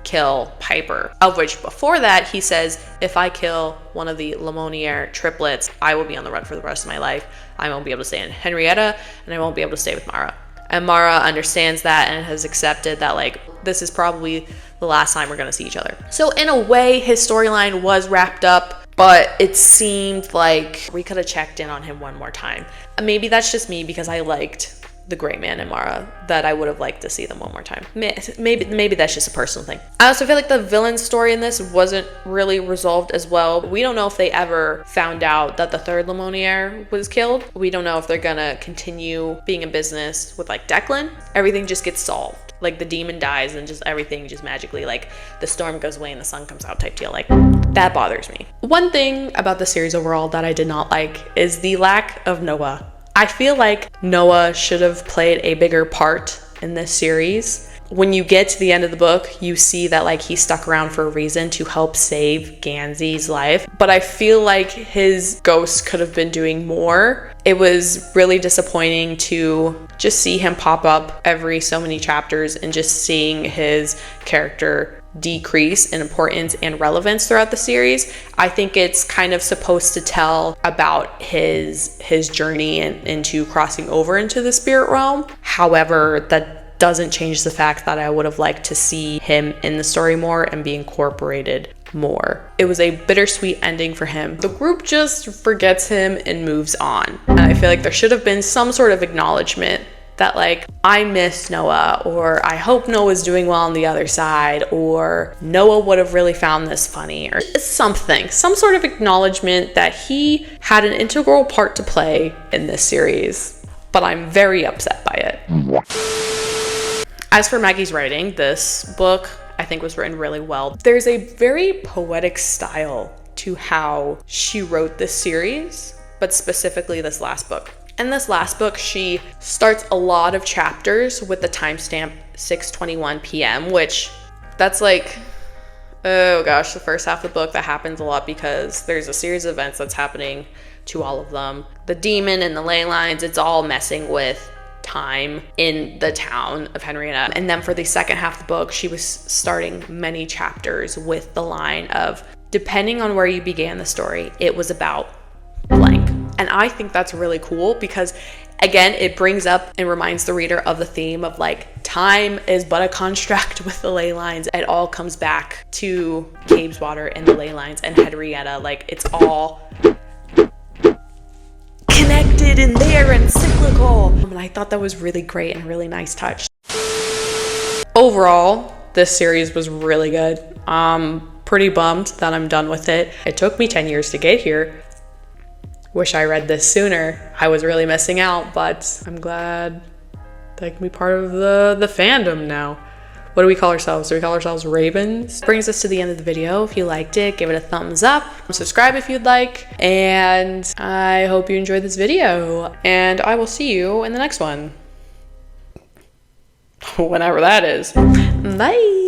kill Piper, of which before that he says, if I kill one of the Lemonier triplets, I will be on the run for the rest of my life. I won't be able to stay in Henrietta, and I won't be able to stay with Mara. And Mara understands that and has accepted that like this is probably the last time we're going to see each other. So in a way, his storyline was wrapped up, but it seemed like we could have checked in on him one more time. Maybe that's just me because I liked the Gray Man and Mara, that I would have liked to see them one more time. Maybe that's just a personal thing. I also feel like the villain story in this wasn't really resolved as well. We don't know if they ever found out that the third Lemonier was killed. We don't know if they're gonna continue being in business with like Declan. Everything just gets solved. Like the demon dies and just everything just magically, like the storm goes away and the sun comes out type deal. Like that bothers me. One thing about the series overall that I did not like is the lack of Noah. I feel like Noah should have played a bigger part in this series. When you get to the end of the book, you see that like he stuck around for a reason to help save Gansey's life. But I feel like his ghost could have been doing more. It was really disappointing to just see him pop up every so many chapters and just seeing his character decrease in importance and relevance throughout the series. I think it's kind of supposed to tell about his journey into crossing over into the spirit realm. However, that doesn't change the fact that I would have liked to see him in the story more and be incorporated more. It was a bittersweet ending for him. The group just forgets him and moves on. And I feel like there should have been some sort of acknowledgement that like, I miss Noah, or I hope Noah's doing well on the other side, or Noah would have really found this funny, or something, some sort of acknowledgement that he had an integral part to play in this series. But I'm very upset by it. As for Maggie's writing, this book I think was written really well. There's a very poetic style to how she wrote this series, but specifically this last book. In this last book, she starts a lot of chapters with the timestamp 6:21 p.m., which that's like, oh gosh, the first half of the book that happens a lot because there's a series of events that's happening to all of them. The demon and the ley lines, it's all messing with time in the town of Henrietta. And then for the second half of the book, she was starting many chapters with the line of, depending on where you began the story, it was about blank. And I think that's really cool because, again, it brings up and reminds the reader of the theme of like, time is but a construct with the ley lines. It all comes back to Cabeswater and the ley lines and Henrietta. Like, it's all connected in there and cyclical. And I thought that was really great and a really nice touch. Overall, this series was really good. Pretty bummed that I'm done with it. It took me 10 years to get here. Wish I read this sooner. I was really missing out, but I'm glad that I can be part of the fandom now. What do we call ourselves? Do we call ourselves Ravens? Brings us to the end of the video. If you liked it, give it a thumbs up. Subscribe if you'd like. And I hope you enjoyed this video. And I will see you in the next one. Whenever that is. Bye.